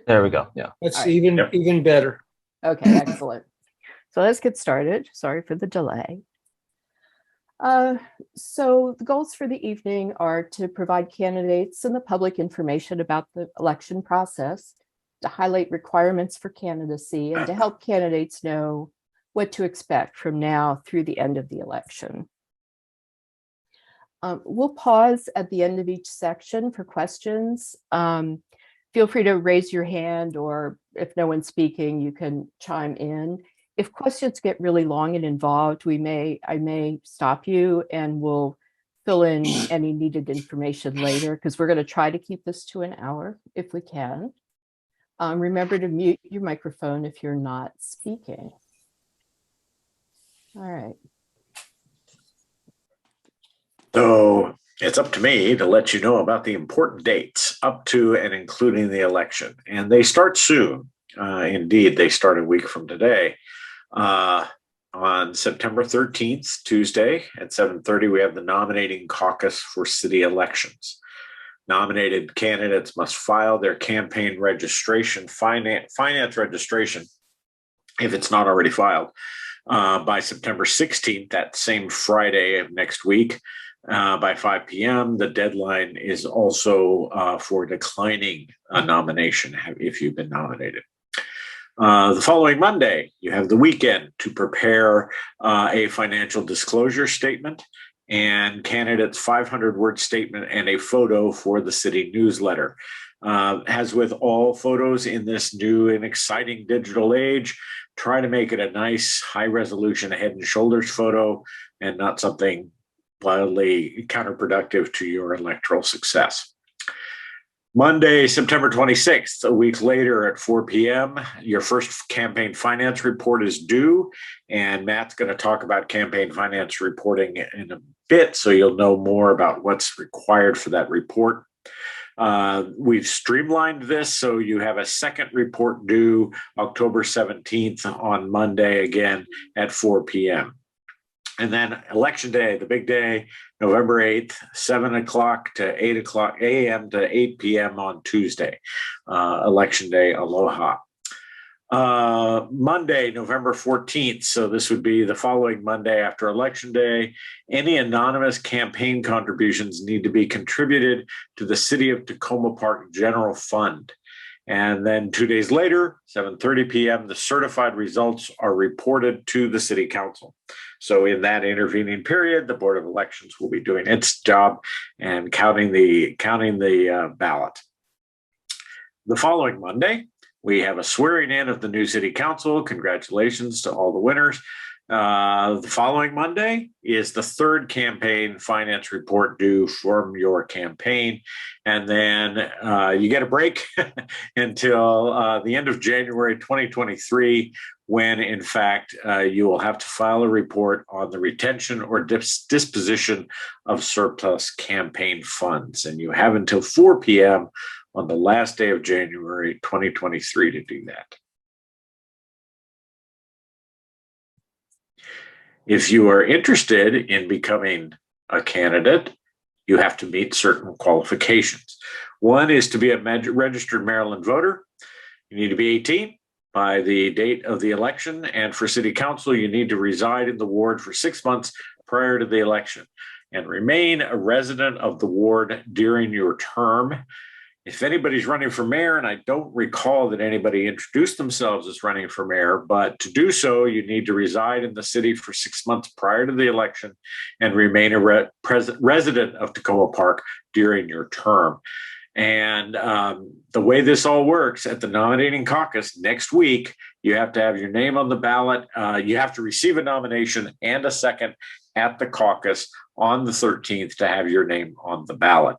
There we go. Yeah. That's All right. even better. Okay, excellent. So let's get started. Sorry for the delay. So the goals for the evening are to provide candidates and the public information about the election process, to highlight requirements for candidacy, and to help candidates know what to expect from now through the end of the election. We'll pause at the end of each section for questions. Feel free to raise your hand, or if no one's speaking, you can chime in. If questions get really long and involved, I may stop you and we'll fill in any needed information later, because we're going to try to keep this to an hour if we can. Remember to mute your microphone if you're not speaking. All right. So it's up to me to let you know about the important dates up to and including the election. And they start soon. Indeed, they start a week from today. On September 13th, Tuesday at 7:30, we have the Nominating Caucus for city elections. Nominated candidates must file their campaign registration, finance registration, if it's not already filed, by September 16th, that same Friday of next week, by 5 p.m. The deadline is also for declining a nomination if you've been nominated. The following Monday, you have the weekend to prepare a financial disclosure statement and candidate's 500-word statement and a photo for the city newsletter. As with all photos in this new and exciting digital age, try to make it a nice high-resolution head and shoulders photo and not something wildly counterproductive to your electoral success. Monday, September 26th, a week later at 4 p.m., your first campaign finance report is due, and Matt's going to talk about campaign finance reporting in a bit, so you'll know more about what's required for that report. We've streamlined this, so you have a second report due October 17th on Monday, again at 4 p.m. And then election day, the big day, November 8th, 7 o'clock to 8 o'clock a.m. to 8 p.m. on Tuesday. Election day, aloha. Monday, November 14th. So this would be the following Monday after election day. Any anonymous campaign contributions need to be contributed to the City of Tacoma Park General Fund. And then 2 days later, 7:30 p.m., the certified results are reported to the City Council. So in that intervening period, the Board of Elections will be doing its job and counting the ballot. The following Monday, we have a swearing in of the new City Council. Congratulations to all the winners. The following Monday is the third campaign finance report due from your campaign. And then you get a break until the end of January 2023, when in fact you will have to file a report on the retention or disposition of surplus campaign funds. And you have until 4 p.m. on the last day of January 2023 to do that. If you are interested in becoming a candidate, you have to meet certain qualifications. One is to be a registered Maryland voter. You need to be 18 by the date of the election. And for City Council, you need to reside in the ward for 6 months prior to the election and remain a resident of the ward during your term. If anybody's running for mayor, and I don't recall that anybody introduced themselves as running for mayor, but to do so, you need to reside in the city for 6 months prior to the election and remain a resident of Tacoma Park during your term. And the way this all works at the Nominating Caucus next week, you have to have your name on the ballot. You have to receive a nomination and a second at the caucus on the 13th to have your name on the ballot.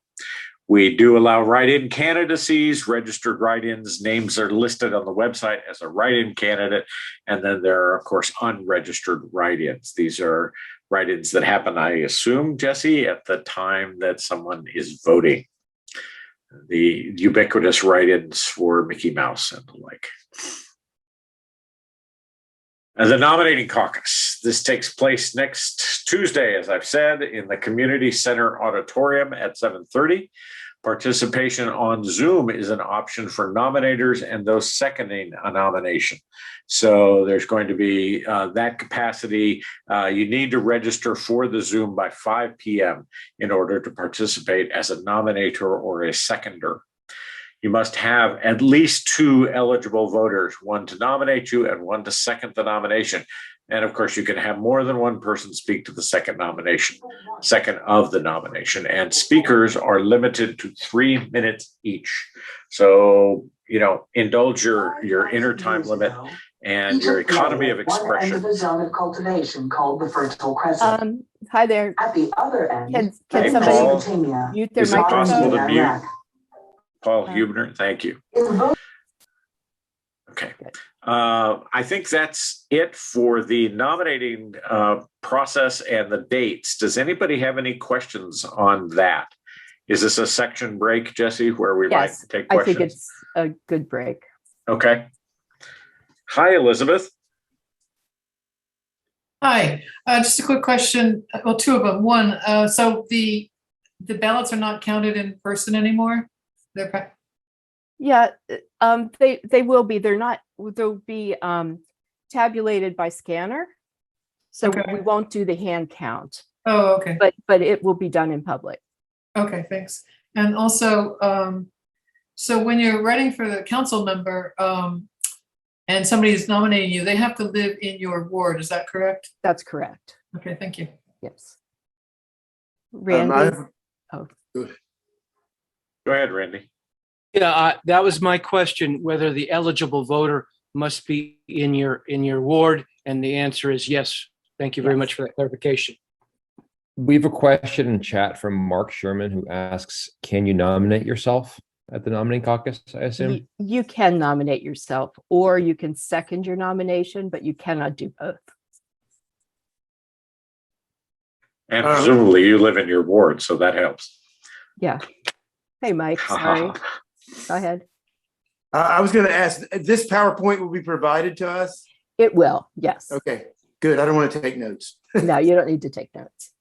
We do allow write-in candidacies, registered write-ins. Names are listed on the website as a write-in candidate. And then there are, of course, unregistered write-ins. These are write-ins that happen, I assume, Jesse, at the time that someone is voting. The ubiquitous write-ins for Mickey Mouse and the like. The Nominating Caucus. This takes place next Tuesday, as I've said, in the Community Center Auditorium at 7:30. Participation on Zoom is an option for nominators and those seconding a nomination. So there's going to be that capacity. You need to register for the Zoom by 5 p.m. in order to participate as a nominator or a seconder. You must have at least 2 eligible voters, one to nominate you and one to second the nomination. And of course, you can have more than one person speak to the second of the nomination. And speakers are limited to 3 minutes each. So, indulge your inner time limit and your economy of expression. End of the zone of cultivation called the Fertile Crescent. Hi there. At the other end, Can Hey, somebody Mesopotamia. mute their Is it possible microphone? to mute Paul Hubner? Thank you. Okay. I think that's it for the nominating process and the dates. Does anybody have any questions on that? Is this a section break, Jesse, where we might take questions? I think it's a good break. Okay. Hi, Elizabeth. Hi, just a quick question. Well, 2 of them. One, so the ballots are not counted in person anymore? Yeah, they will be. They'll be tabulated by scanner. So Okay. we won't do the hand count. Oh, okay. But it will be done in public. Okay, thanks. And also, so when you're running for the council member, and somebody's nominating you, they have to live in your ward, is that correct? That's correct. Okay, thank you. Yes. Randy? Go ahead, Randy. Yeah, that was my question, whether the eligible voter must be in your ward, and the answer is yes. Thank you very much for that clarification. We have a question in chat from Mark Sherman who asks, can you nominate yourself at the nominating caucus, I assume? You can nominate yourself, or you can second your nomination, but you cannot do both. And presumably you live in your ward, so that helps. Yeah. Hey, Mike, sorry. Go ahead. I was going to ask, this PowerPoint will be provided to us? It will, yes. Okay, good. I don't want to take notes. No, you don't need to take notes.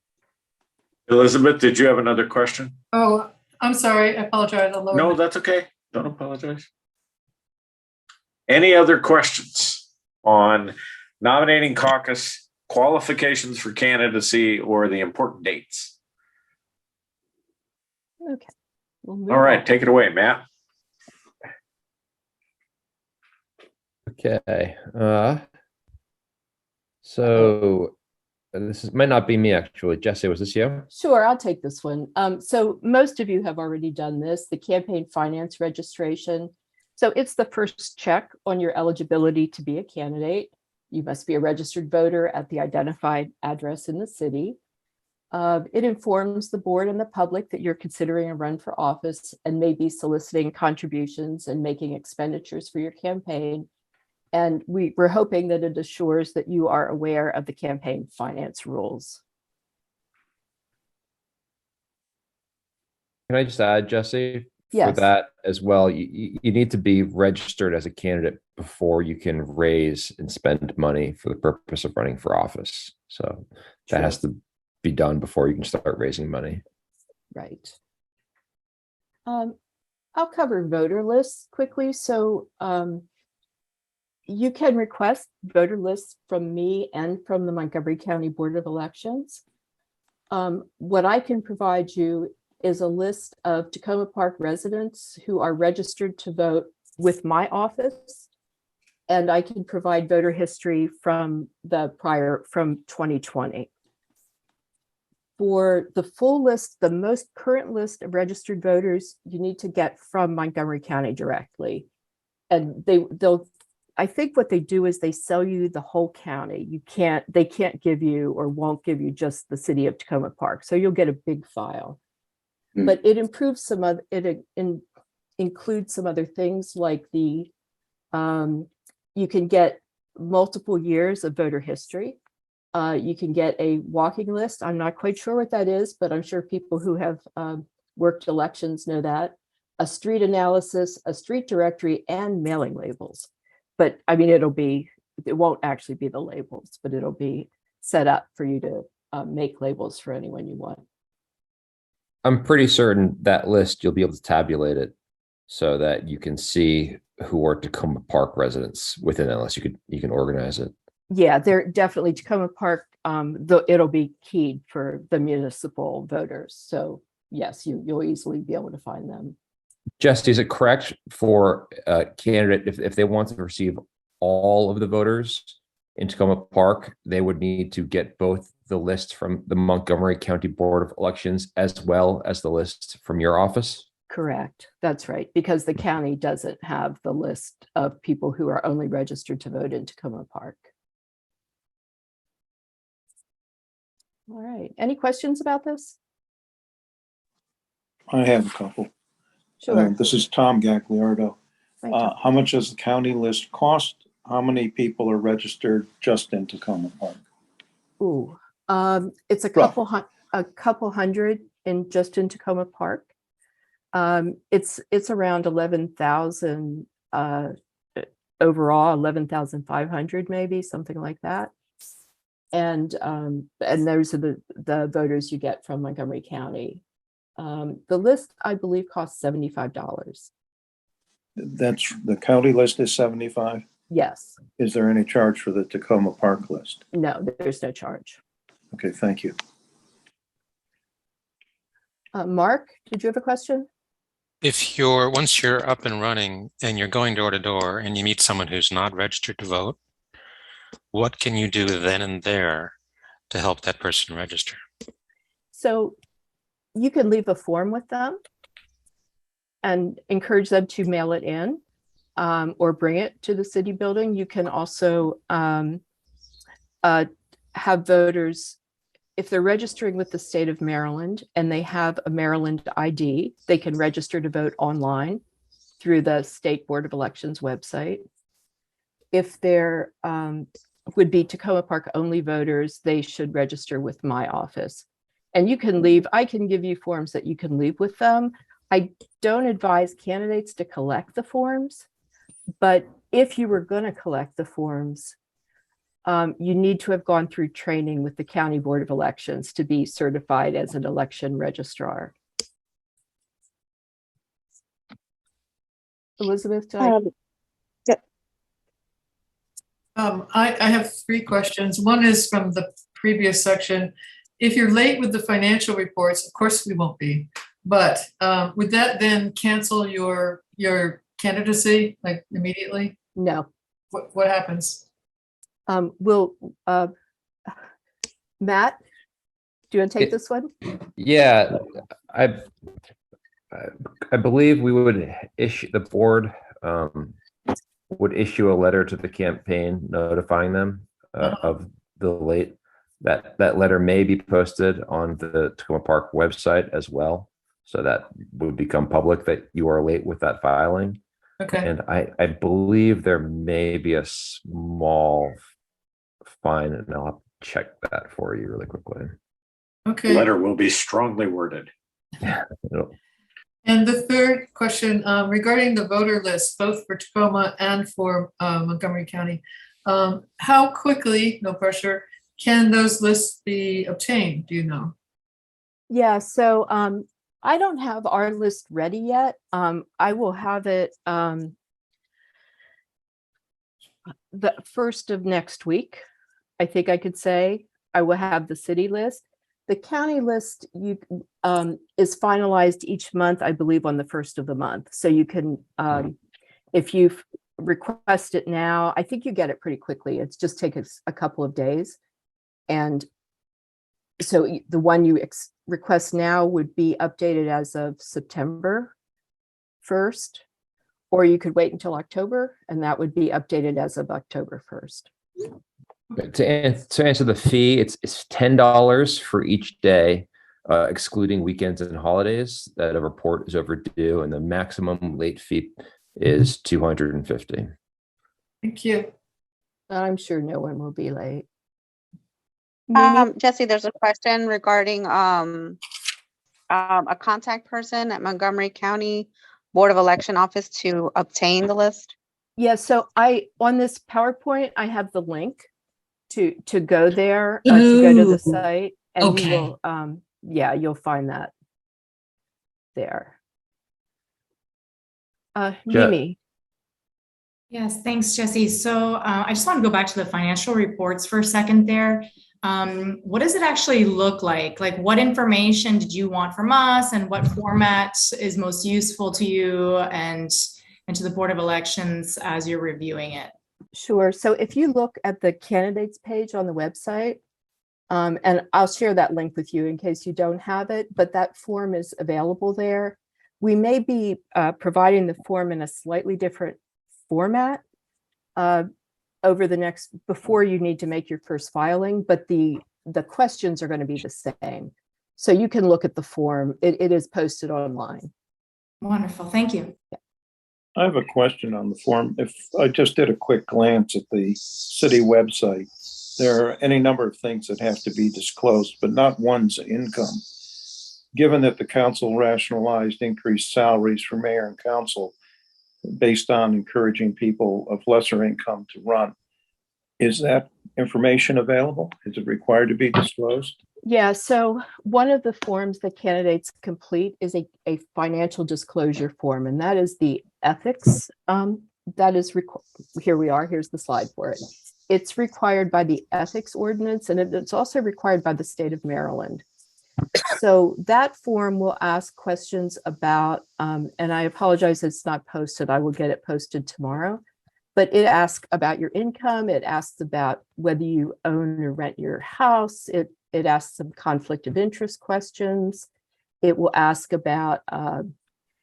Elizabeth, did you have another question? Oh, I'm sorry. I apologize. No, that's okay. Don't apologize. Any other questions on nominating caucus, qualifications for candidacy, or the important dates? Okay. We'll All right, take it away, Matt. Okay. So might not be me, actually. Jesse, was this you? Sure, I'll take this one. So most of you have already done this, the campaign finance registration. So it's the first check on your eligibility to be a candidate. You must be a registered voter at the identified address in the city. It informs the board and the public that you're considering a run for office and may be soliciting contributions and making expenditures for your campaign. And we're hoping that it assures that you are aware of the campaign finance rules. Can I just add, Jesse, Yes. for that as well, you need to be registered as a candidate before you can raise and spend money for the purpose of running for office. So that has to be done before you can start raising money. Right. I'll cover voter lists quickly. So you can request voter lists from me and from the Montgomery County Board of Elections. What I can provide you is a list of Tacoma Park residents who are registered to vote with my office. And I can provide voter history from 2020. For the full list, the most current list of registered voters, you need to get from Montgomery County directly. And I think what they do is they sell you the whole county. They can't give you or won't give you just the city of Takoma Park. So you'll get a big file. But it improves includes some other things like you can get multiple years of voter history. You can get a walking list. I'm not quite sure what that is, but I'm sure people who have worked elections know that. A street analysis, a street directory, and mailing labels. But I mean, it won't actually be the labels, but it'll be set up for you to make labels for anyone you want. I'm pretty certain that list, you'll be able to tabulate it so that you can see who are Tacoma Park residents within that list. You can organize it. Yeah, they're definitely Tacoma Park. It'll be keyed for the municipal voters. So yes, you'll easily be able to find them. Jesse, is it correct for a candidate, if they want to receive all of the voters in Tacoma Park, they would need to get both the list from the Montgomery County Board of Elections as well as the list from your office? Correct. That's right. Because the county doesn't have the list of people who are only registered to vote in Tacoma Park. All right. Any questions about this? I have a couple. Sure. This is Tom Gagliardo. Hi, Tom. How much does the county list cost? How many people are registered just in Tacoma Park? Ooh, it's a couple hundred in Tacoma Park. It's around 11,000 overall, 11,500 maybe, something like that. And those are the voters you get from Montgomery County. The list, I believe, costs $75. That's the county list is 75. Yes. Is there any charge for the Tacoma Park list? No, there's no charge. Okay, thank you. Mark, did you have a question? Once you're up and running and you're going door to door and you meet someone who's not registered to vote, what can you do then and there to help that person register? So you can leave a form with them and encourage them to mail it in or bring it to the city building. You can also have voters, if they're registering with the state of Maryland and they have a Maryland ID, they can register to vote online through the State Board of Elections website. If there would be Tacoma Park only voters, they should register with my office. And you can leave, I can give you forms that you can leave with them. I don't advise candidates to collect the forms, but if you were going to collect the forms, you need to have gone through training with the County Board of Elections to be certified as an election registrar. Elizabeth, I have 3 questions. One is from the previous section. If you're late with the financial reports, of course we won't be, but would that then cancel your candidacy like immediately? No. What happens? Matt, do you want to take this one? Yeah, I believe we would issue, the board would issue a letter to the campaign notifying them of the late. That letter may be posted on the Tacoma Park website as well, so that would become public that you are late with that filing. Okay. And I believe there may be a small fine, and I'll have to check that for you really quickly. Okay. The letter will be strongly worded. Yeah. And the third question regarding the voter list, both for Tacoma and for Montgomery County, how quickly, no pressure, can those lists be obtained? Do you know? Yeah, so I don't have our list ready yet. I will have it the first of next week. I think I could say I will have the city list. The county list is finalized each month, I believe, on the first of the month. So you can, if you request it now, I think you get it pretty quickly. It's just take a couple of days. And so the one you request now would be updated as of September 1st, or you could wait until October, and that would be updated as of October 1st. To answer the fee, it's $10 for each day, excluding weekends and holidays that a report is overdue, and the maximum late fee is $250. Thank you. I'm sure no one will be late. Jesse, there's a question regarding a contact person at Montgomery County Board of Election Office to obtain the list. Yeah, so on this PowerPoint, I have the link to go there, to go to the site, and Okay. you will, yeah, you'll find that. there. Je- Mimi. Yes, thanks, Jesse. So I just want to go back to the financial reports for a second there. What does it actually look like? Like, what information did you want from us, and what format is most useful to you and to the Board of Elections as you're reviewing it? Sure. So if you look at the candidates page on the website, and I'll share that link with you in case you don't have it, but that form is available there. We may be providing the form in a slightly different format over the next, before you need to make your first filing, but the questions are going to be the same. So you can look at the form. It is posted online. Wonderful. Thank you. I have a question on the form. If I just did a quick glance at the city website, there are any number of things that have to be disclosed, but not one's income. Given that the council rationalized increased salaries for mayor and council based on encouraging people of lesser income to run, is that information available? Is it required to be disclosed? Yeah, so one of the forms that candidates complete is a financial disclosure form, and that is the ethics. That is, here we are, here's the slide for it. It's required by the ethics ordinance, and it's also required by the state of Maryland. So that form will ask questions about, and I apologize it's not posted, I will get it posted tomorrow, but it asks about your income, it asks about whether you own or rent your house, it asks some conflict of interest questions, it will ask about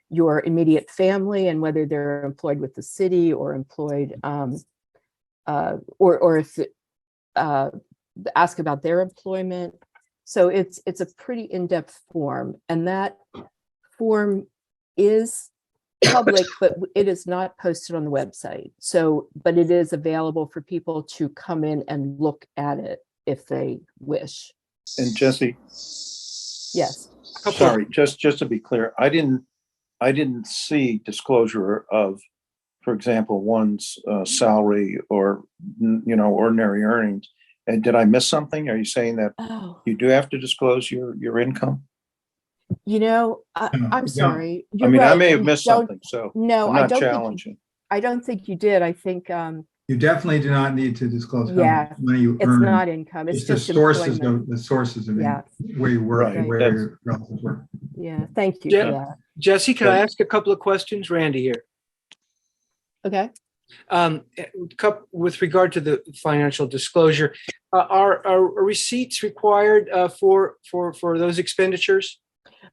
your immediate family and whether they're employed with the city or employed, or if ask about their employment. So it's a pretty in-depth form, and that form is public, but it is not posted on the website. So, but it is available for people to come in and look at it if they wish. And Jesse? Yes. Sorry, just to be clear, I didn't see disclosure of, for example, one's salary or, ordinary earnings. And did I miss something? Are you saying that you do have to disclose your income? I'm sorry. I mean, I may have missed something, so no, I'm not challenging. I don't think you did. I think You definitely do not need to disclose how yeah, much money you it's earn. not income. It's just the sources employment. the sources of Yeah. where you work Right. and where your relatives work. Yeah, thank you Yeah. for that. Jesse, can I ask a couple of questions? Randy here. Okay. With regard to the financial disclosure, are receipts required for those expenditures?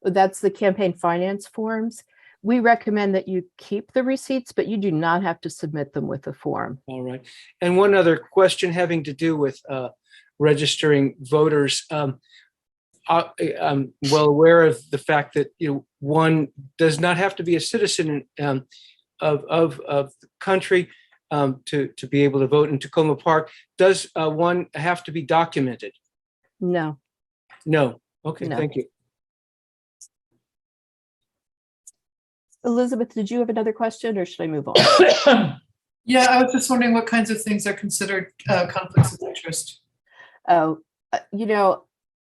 That's the campaign finance forms. We recommend that you keep the receipts, but you do not have to submit them with the form. All right. And one other question having to do with registering voters. I'm well aware of the fact that one does not have to be a citizen of the country to be able to vote in Tacoma Park. Does one have to be documented? No. No. Okay, No. thank you. Elizabeth, did you have another question or should I move on? Yeah, I was just wondering what kinds of things are considered conflicts of interest. Oh,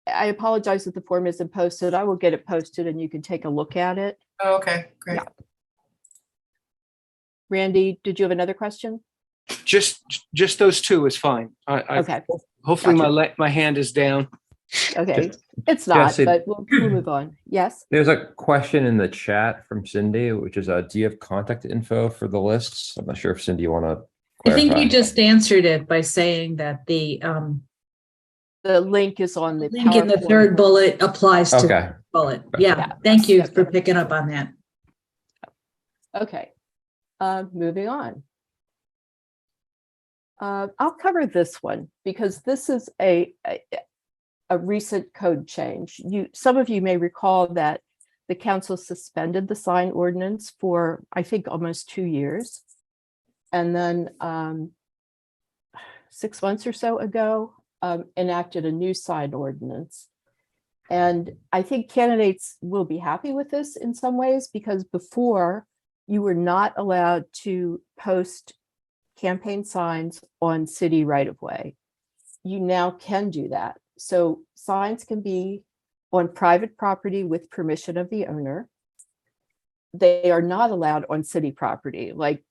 I apologize that the form isn't posted. I will get it posted and you can take a look at it. Oh, okay, great. Yeah. Randy, did you have another question? Just those two is fine. Okay. Hopefully Gotcha. my hand is down. Okay. It's not, Jesse, but we'll move on. Yes. There's a question in the chat from Cindy, which is, do you have contact info for the lists? I'm not sure if Cindy, you want to I think clarify. you just answered it by saying that the link is on the link in the PowerPoint. third bullet applies to Okay. the bullet. Okay. Yeah, thank you for picking up on that. Okay. Moving on. I'll cover this one because this is a recent code change. Some of you may recall that the council suspended the sign ordinance for, I think, almost 2 years. And then 6 months or so ago, enacted a new sign ordinance. And I think candidates will be happy with this in some ways, because before you were not allowed to post campaign signs on city right-of-way. You now can do that. So signs can be on private property with permission of the owner. they are not allowed on city property, like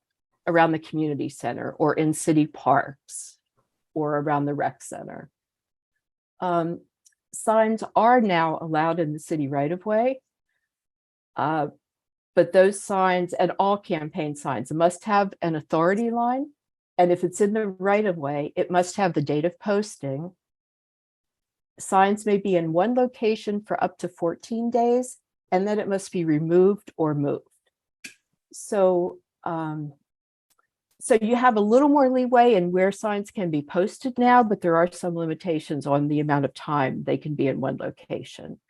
around the community center or in city parks or around the rec center. Signs are now allowed in the city right of way. But those signs and all campaign signs must have an authority line. And if it's in the right of way, it must have the date of posting. Signs may be in one location for up to 14 days, and then it must be removed or moved. So, so you have a little more leeway in where signs can be posted now, but there are some limitations on the amount of time they can be in one location.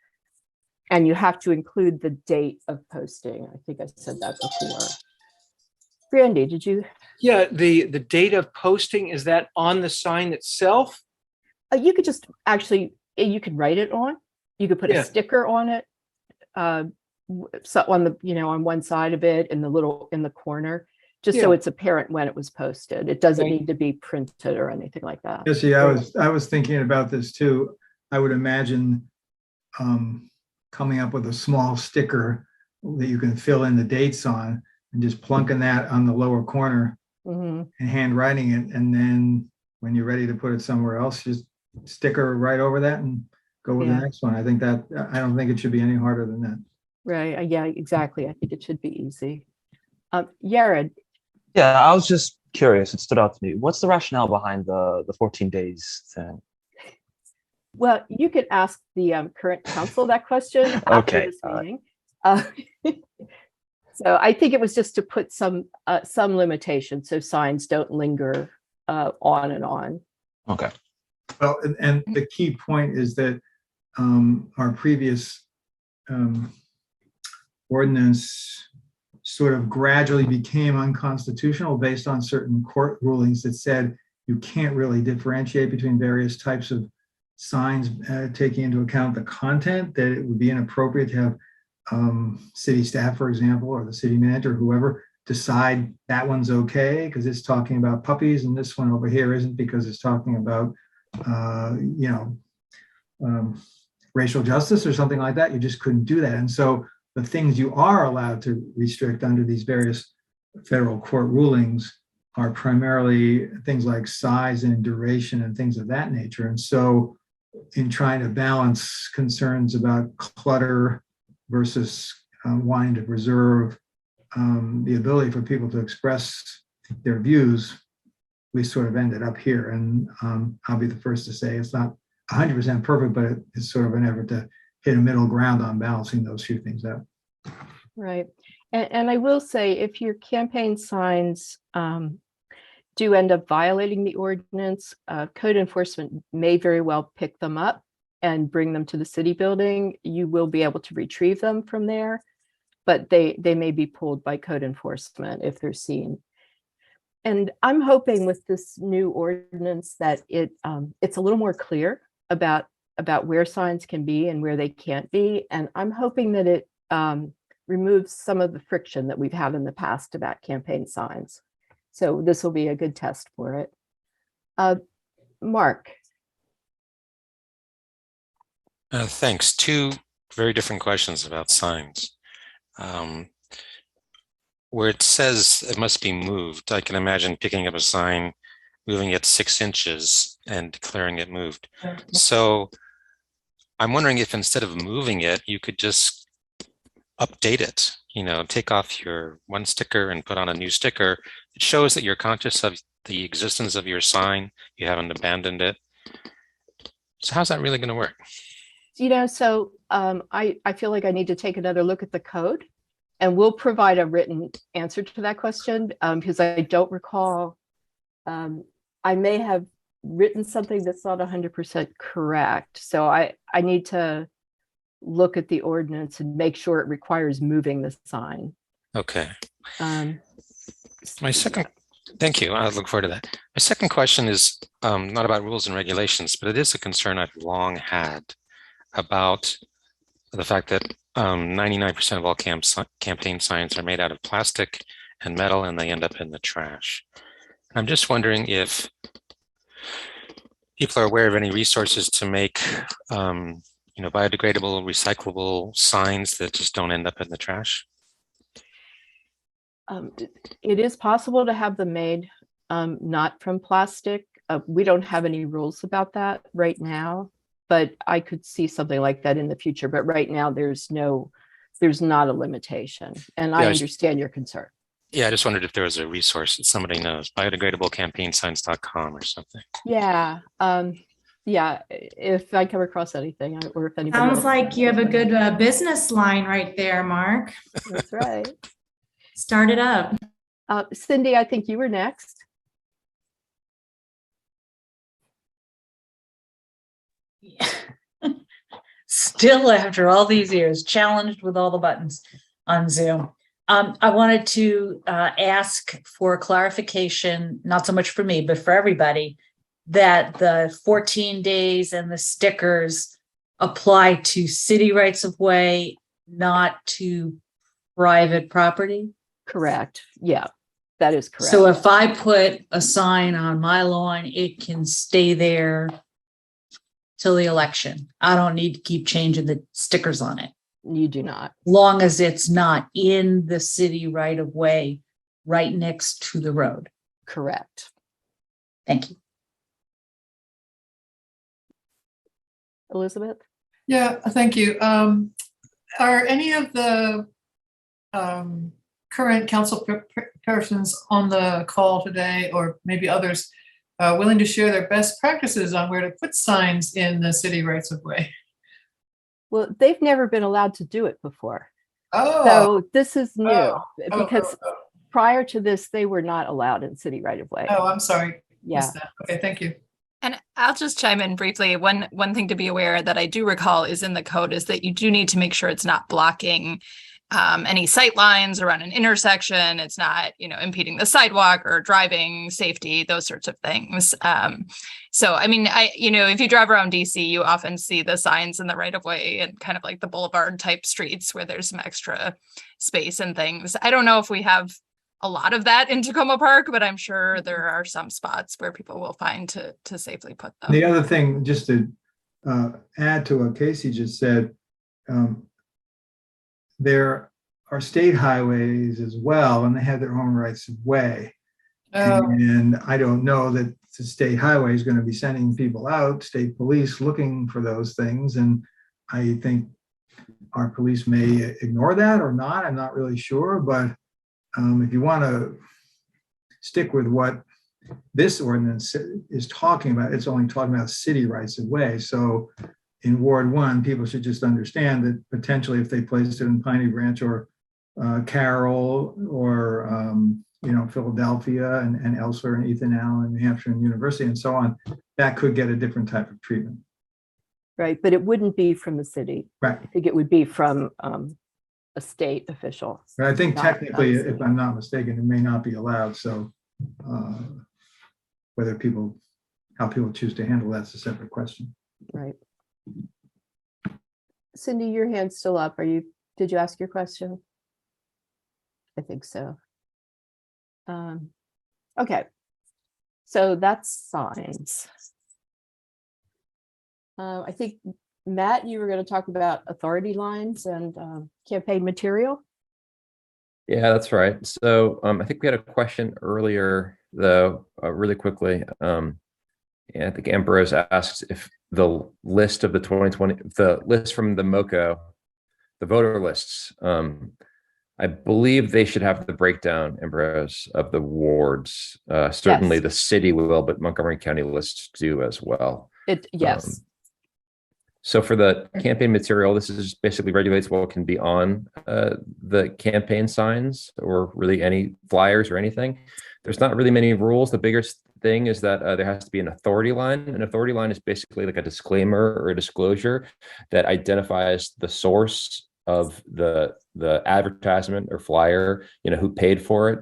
And you have to include the date of posting. I think I said that before. Brandy, did you? Yeah, the date of posting, is that on the sign itself? You could just actually, you could write it on. You could put a sticker on it. So on the, on one side of it in the corner, just so it's apparent when it was posted. It doesn't need to be printed or anything like that. Yes, yeah, I was thinking about this too. I would imagine coming up with a small sticker that you can fill in the dates on and just plunking that on the lower corner and handwriting it. And then when you're ready to put it somewhere else, just sticker right over that and go with the next one. I don't think it should be any harder than that. Right. Yeah, exactly. I think it should be easy. Yared. Yeah, I was just curious. It stood out to me. What's the rationale behind the 14 days thing? Well, you could ask the current council that question after this meeting. So I think it was just to put some limitations so signs don't linger on and on. Okay. Well, and the key point is that our previous ordinance sort of gradually became unconstitutional based on certain court rulings that said you can't really differentiate between various types of signs, taking into account the content, that it would be inappropriate to have city staff, for example, or the city manager, whoever, decide that one's okay because it's talking about puppies, and this one over here isn't because it's talking about, racial justice or something like that. You just couldn't do that. And so the things you are allowed to restrict under these various federal court rulings are primarily things like size and duration and things of that nature. And so in trying to balance concerns about clutter versus wanting to preserve the ability for people to express their views, we sort of ended up here. And I'll be the first to say it's not 100% perfect, but it's sort of an effort to hit a middle ground on balancing those few things out. Right. And I will say, if your campaign signs do end up violating the ordinance, code enforcement may very well pick them up and bring them to the city building. You will be able to retrieve them from there, but they may be pulled by code enforcement if they're seen. And I'm hoping with this new ordinance that it's a little more clear about where signs can be and where they can't be. And I'm hoping that it removes some of the friction that we've had in the past about campaign signs. So this will be a good test for it. Mark. Thanks. Two very different questions about signs. Where it says it must be moved, I can imagine picking up a sign, moving it 6 inches and declaring it moved. So I'm wondering if instead of moving it, you could just update it, take off your one sticker and put on a new sticker. It shows that you're conscious of the existence of your sign. You haven't abandoned it. So how's that really going to work? So I feel like I need to take another look at the code, and we'll provide a written answer to that question because I don't recall. I may have written something that's not 100% correct. So I need to look at the ordinance and make sure it requires moving the sign. Okay. Thank you. I look forward to that. My second question is not about rules and regulations, but it is a concern I've long had about the fact that 99% of all campaign signs are made out of plastic and metal, and they end up in the trash. I'm just wondering if people are aware of any resources to make biodegradable, recyclable signs that just don't end up in the trash. It is possible to have them made not from plastic. We don't have any rules about that right now, but I could see something like that in the future. But right now, there's not a limitation, and I understand your concern. Yeah, I just wondered if there was a resource that somebody knows, biodegradablecampaignsigns.com or something. Yeah. Yeah, if I come across anything, or if anybody Sounds else- like you have a good business line right there, Mark. That's right. Start it up. Cindy, I think you were next. Still, after all these years, challenged with all the buttons on Zoom. I wanted to ask for clarification, not so much for me, but for everybody, that the 14 days and the stickers apply to city rights of way, not to private property. Correct. Yeah, that is correct. So if I put a sign on my lawn, it can stay there till the election. I don't need to keep changing the stickers on it. You do not. Long as it's not in the city right of way, right next to the road. Correct. Thank you. Elizabeth? Yeah, thank you. Are any of the current council persons on the call today, or maybe others, willing to share their best practices on where to put signs in the city rights of way? Well, they've never been allowed to do it before. Oh. So this is new because prior to this, they were not allowed in city right of way. Oh, I'm sorry. Yeah. Okay, thank you. And I'll just chime in briefly. One thing to be aware that I do recall is in the code is that you do need to make sure it's not blocking any sight lines around an intersection. It's not, impeding the sidewalk or driving safety, those sorts of things. So, I mean, if you drive around DC, you often see the signs in the right of way and kind of like the boulevard type streets where there's some extra space and things. I don't know if we have a lot of that in Tacoma Park, but I'm sure there are some spots where people will find to safely put them. The other thing, just to add to what Casey just said, there are state highways as well, and they have their own rights of way. And I don't know that the state highway is going to be sending people out, state police looking for those things. And I think our police may ignore that or not. I'm not really sure, but if you want to stick with what this ordinance is talking about, it's only talking about city rights of way. So in Ward 1, people should just understand that potentially if they placed it in Piney Branch or Carroll or Philadelphia and elsewhere in Ethan Allen, New Hampshire and University and so on, that could get a different type of treatment. Right, but it wouldn't be from the city. Right. I think it would be from a state official. But I think technically, if I'm not mistaken, it may not be allowed. So how people choose to handle that's a separate question. Right. Cindy, your hand's still up. Did you ask your question? I think so. Okay. So that's signs. I think, Matt, you were going to talk about authority lines and campaign material. Yeah, that's right. So I think we had a question earlier, though, really quickly. And I think Ambrose asked if the list of the list from the MoCo, the voter lists, I believe they should have the breakdown, Ambrose, of the wards. Certainly the city will, but Montgomery County lists do as well. Yes. So for the campaign material, this is basically regulates what can be on the campaign signs or really any flyers or anything. There's not really many rules. The biggest thing is that there has to be an authority line. An authority line is basically like a disclaimer or a disclosure that identifies the source of the advertisement or flyer, who paid for it.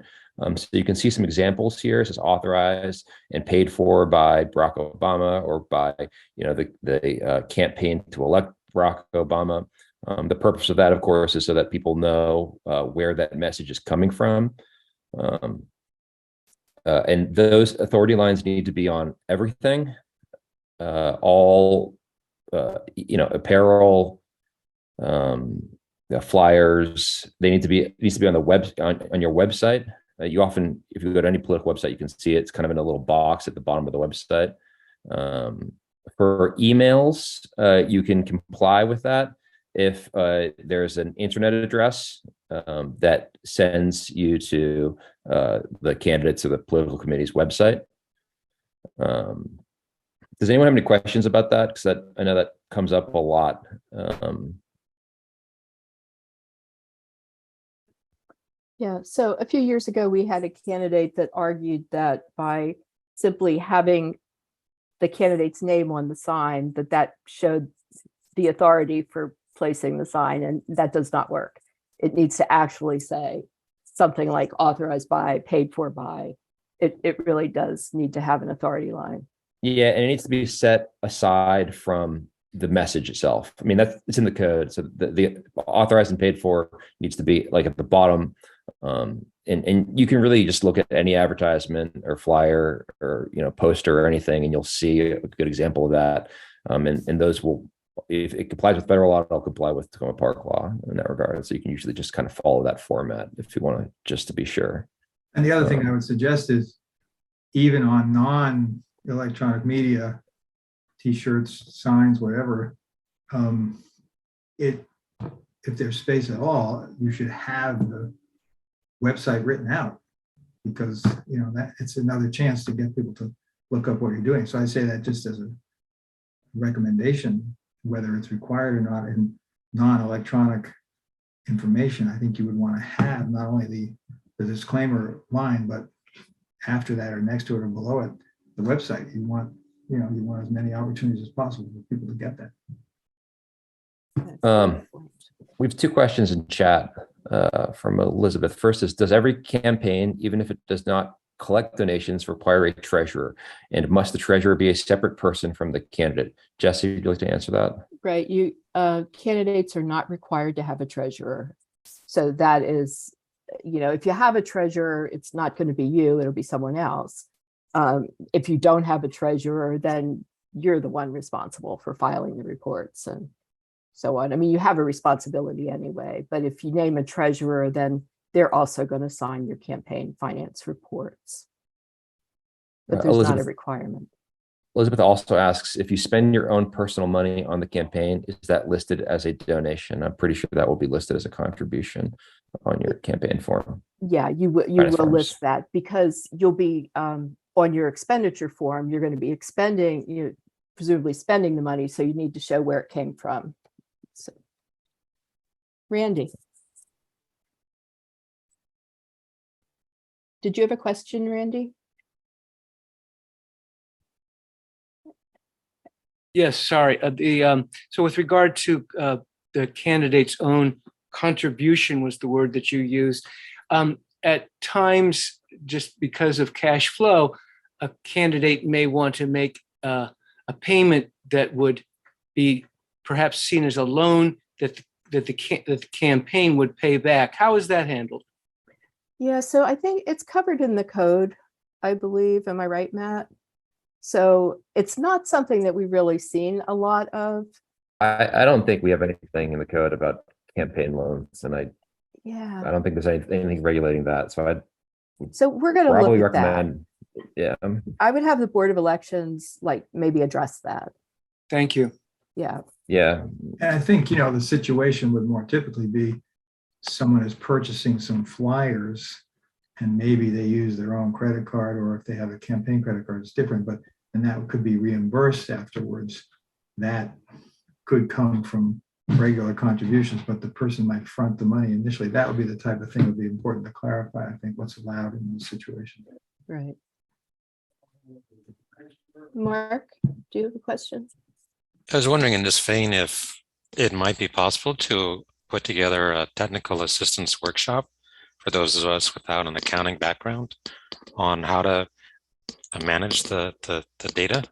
So you can see some examples here. It says authorized and paid for by Barack Obama or by, the campaign to elect Barack Obama. The purpose of that, of course, is so that people know where that message is coming from. And those authority lines need to be on everything, all, apparel, the flyers, they need to be, it needs to be on the web, on your website. You often, if you go to any political website, you can see it. It's kind of in a little box at the bottom of the website. For emails, you can comply with that if there's an internet address that sends you to the candidates or the political committee's website. Does anyone have any questions about that? Because I know that comes up a lot. Yeah, so a few years ago, we had a candidate that argued that by simply having the candidate's name on the sign, that showed the authority for placing the sign, and that does not work. It needs to actually say something like authorized by, paid for by. It really does need to have an authority line. Yeah, and it needs to be set aside from the message itself. I mean, it's in the code. So the authorized and paid for needs to be like at the bottom. And you can really just look at any advertisement or flyer or poster or anything, and you'll see a good example of that. And those will, if it complies with federal law, it'll comply with Tacoma Park law in that regard. So you can usually just kind of follow that format if you want to, just to be sure. And the other thing I would suggest is even on non-electronic media, T-shirts, signs, whatever, if there's space at all, you should have the website written out, because that it's another chance to get people to look up what you're doing. So I say that just as a recommendation, whether it's required or not in non-electronic information. I think you would want to have not only the disclaimer line, but after that or next to it or below it, the website. You want as many opportunities as possible for people to get that. We have two questions in chat from Elizabeth. First is, does every campaign, even if it does not collect donations, require a treasurer? And must the treasurer be a separate person from the candidate? Jesse, would you like to answer that? Right. Candidates are not required to have a treasurer. So that is, if you have a treasurer, it's not going to be you, it'll be someone else. If you don't have a treasurer, then you're the one responsible for filing the reports and so on. I mean, you have a responsibility anyway, but if you name a treasurer, then they're also going to sign your campaign finance reports. But there's not a requirement. Elizabeth also asks, if you spend your own personal money on the campaign, is that listed as a donation? I'm pretty sure that will be listed as a contribution on your campaign form. Yeah, you will list that, because you'll be on your expenditure form, you're going to be presumably spending the money, so you need to show where it came from. So, Randy, did you have a question, Randy? Yes, sorry. So with regard to the candidate's own contribution was the word that you used. At times, just because of cash flow, a candidate may want to make a payment that would be perhaps seen as a loan that the campaign would pay back. How is that handled? Yeah, so I think it's covered in the code, I believe. Am I right, Matt? So it's not something that we've really seen a lot of. I don't think we have anything in the code about campaign loans, and I don't think there's anything regulating that. So we're going to probably look at recommend. Yeah, I would have the Board of Elections maybe address that. Thank you. Yeah. Yeah. And I think, the situation would more typically be someone is purchasing some flyers and maybe they use their own credit card, or if they have a campaign credit card, it's different, and that could be reimbursed afterwards. That could come from regular contributions, but the person might front the money initially. That would be the type of thing that would be important to clarify, I think, what's allowed in those situations. Right. Mark, do you have a question? I was wondering in this vein if it might be possible to put together a technical assistance workshop for those of us without an accounting background on how to manage the data.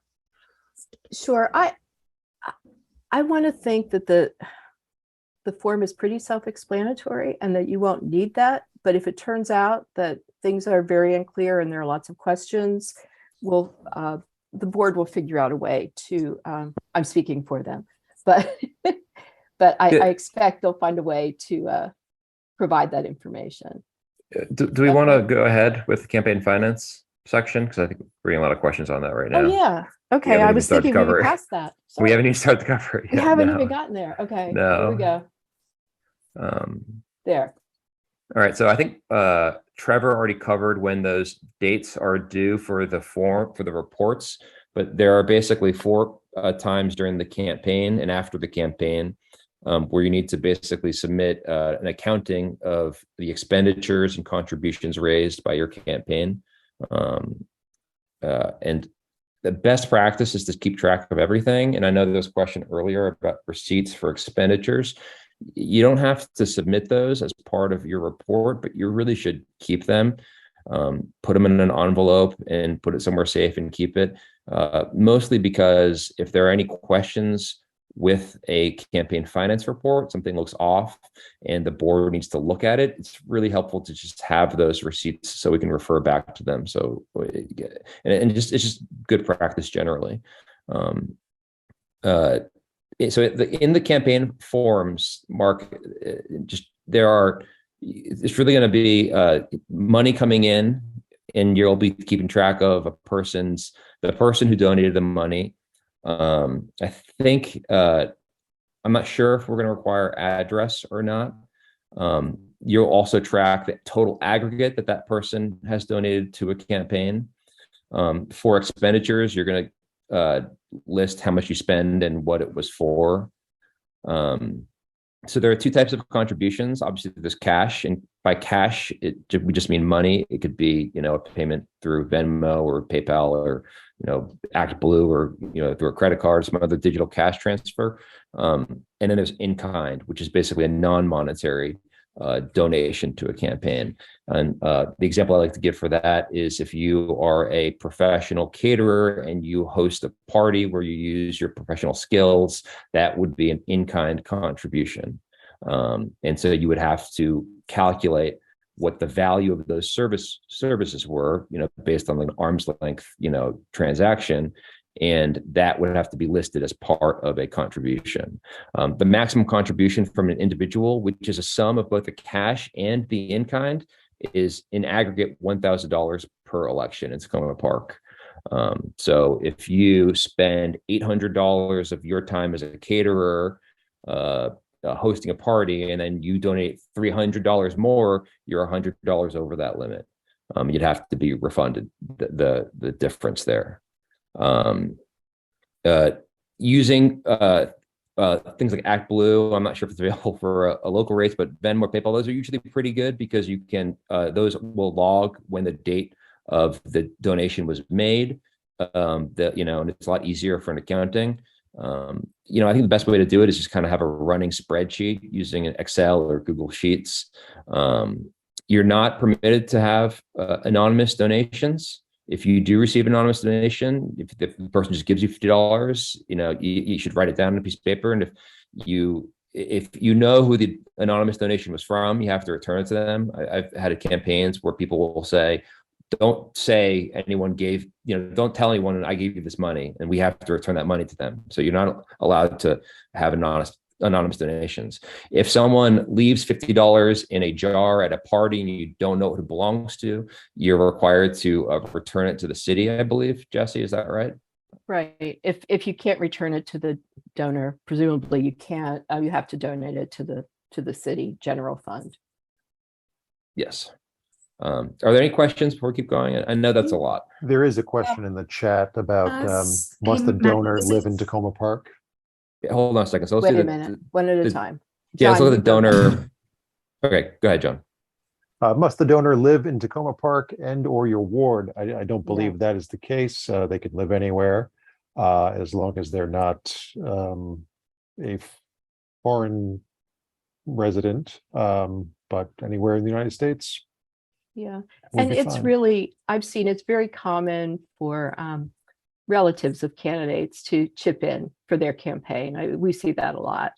Sure. I want to think that the form is pretty self-explanatory and that you won't need that. But if it turns out that things are very unclear and there are lots of questions, the board will figure out a way to, I'm speaking for them, but but I expect they'll find a way to provide that information. Do we want to go ahead with the campaign finance section? Because I think we're getting a lot of questions on that right now. Oh, yeah. Okay. haven't I even was started to thinking we cover were it. past that. We Sorry. haven't even started to cover it We yet. haven't no. even gotten there. Okay. No. Here we go. There. All right. So I think Trevor already covered when those dates are due for the reports, but there are basically 4 times during the campaign and after the campaign where you need to basically submit an accounting of the expenditures and contributions raised by your campaign. And the best practice is to keep track of everything. And I know there was a question earlier about receipts for expenditures. You don't have to submit those as part of your report, but you really should keep them. Put them in an envelope and put it somewhere safe and keep it. Mostly because if there are any questions with a campaign finance report, something looks off and the board needs to look at it, it's really helpful to just have those receipts so we can refer back to them. So, and it's just good practice generally. So in the campaign forms, Mark, it's really going to be money coming in, and you'll be keeping track of the person who donated the money. I think I'm not sure if we're going to require address or not. You'll also track the total aggregate that person has donated to a campaign. For expenditures, you're going to list how much you spend and what it was for. So there are 2 types of contributions. Obviously, there's cash, and by cash, we just mean money. It could be, a payment through Venmo or PayPal or, ActBlue or, through a credit card, some other digital cash transfer. And then there's in kind, which is basically a non-monetary donation to a campaign. And the example I like to give for that is if you are a professional caterer and you host a party where you use your professional skills, that would be an in-kind contribution. And so you would have to calculate what the value of those services were, based on an arm's length, transaction. And that would have to be listed as part of a contribution. The maximum contribution from an individual, which is a sum of both the cash and the in-kind, is in aggregate $1,000 per election in Tacoma Park. So if you spend $800 of your time as a caterer hosting a party, and then you donate $300 more, you're $100 over that limit. You'd have to be refunded the difference there. Using things like ActBlue, I'm not sure if it's available for a local rates, but Venmo or PayPal, those are usually pretty good because you can those will log when the date of the donation was made. And it's a lot easier for an accounting. I think the best way to do it is just kind of have a running spreadsheet using an Excel or Google Sheets. You're not permitted to have anonymous donations. If you do receive an anonymous donation, if the person just gives you $50, you should write it down on a piece of paper. And if you know who the anonymous donation was from, you have to return it to them. I've had campaigns where people will say, don't say anyone gave, don't tell anyone I gave you this money, and we have to return that money to them. So you're not allowed to have anonymous donations. If someone leaves $50 in a jar at a party and you don't know who it belongs to, you're required to return it to the city, I believe. Jesse, is that right? Right. If you can't return it to the donor, presumably you can't. You have to donate it to the city general fund. Yes. Are there any questions before we keep going? I know that's a lot. There is a question in the chat about must the donor live in Tacoma Park? Yeah, hold on a second. So let's Wait do a minute, one at a time. Yeah, let's John, look at the donor. Okay, go ahead, John. Must the donor live in Tacoma Park and or your ward? I don't believe that is the case. They can live anywhere as long as they're not a foreign resident, but anywhere in the United States. Yeah, and it's really, I've seen it's very common for relatives of candidates to chip in for their campaign. We see that a lot.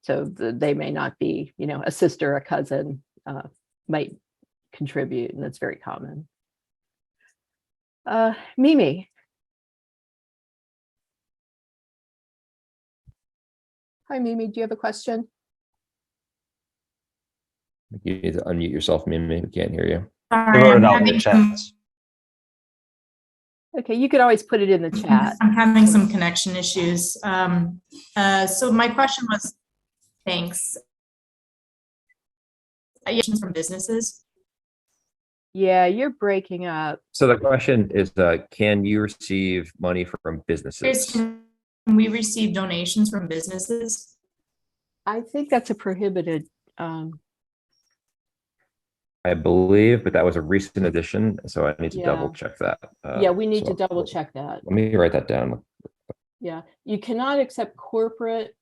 So they may not be, a sister, a cousin might contribute, and that's very common. Mimi. Hi, Mimi, do you have a question? You need to unmute yourself, Mimi. We can't hear you. They wrote it out in the chat. Okay, you could always put it in the chat. I'm having some connection issues. So my question was, thanks. From businesses. Yeah, you're breaking up. So the question is, can you receive money from businesses? Can we receive donations from businesses? I think that's a prohibited. I believe, but that was a recent addition, so I need to Yeah. double check that. Yeah, we need so to double check that. Let me write that down. Yeah, you cannot accept corporate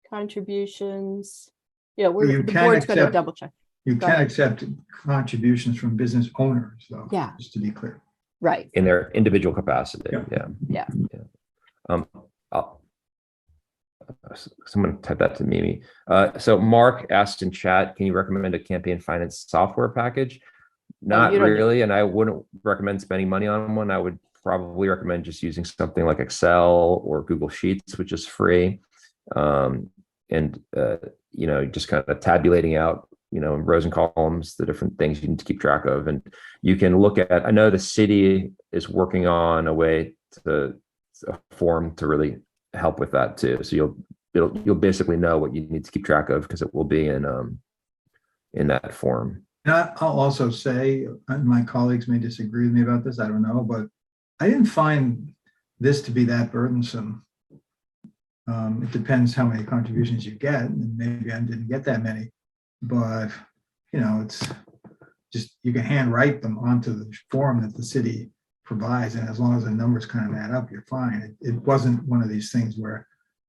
contributions. Yeah, the board's going to double check. You Go can ahead. accept contributions from business owners, though. Yeah. Just to be clear. Right. In their individual capacity. Yeah. Someone type that to Mimi. So Mark asked in chat, can you recommend a campaign finance software package? Not really, and I wouldn't recommend spending money on one. I would probably recommend just using something like Excel or Google Sheets, which is free. Just kind of tabulating out, in rows and columns, the different things you need to keep track of. And you can look at, I know the city is working on a way a form to really help with that too. So you'll basically know what you need to keep track of because it will be in that form. And I'll also say, and my colleagues may disagree with me about this, I don't know, but I didn't find this to be that burdensome. It depends how many contributions you get, and maybe I didn't get that many, but it's just, you can handwrite them onto the form that the city provides, and as long as the numbers kind of add up, you're fine. It wasn't one of these things where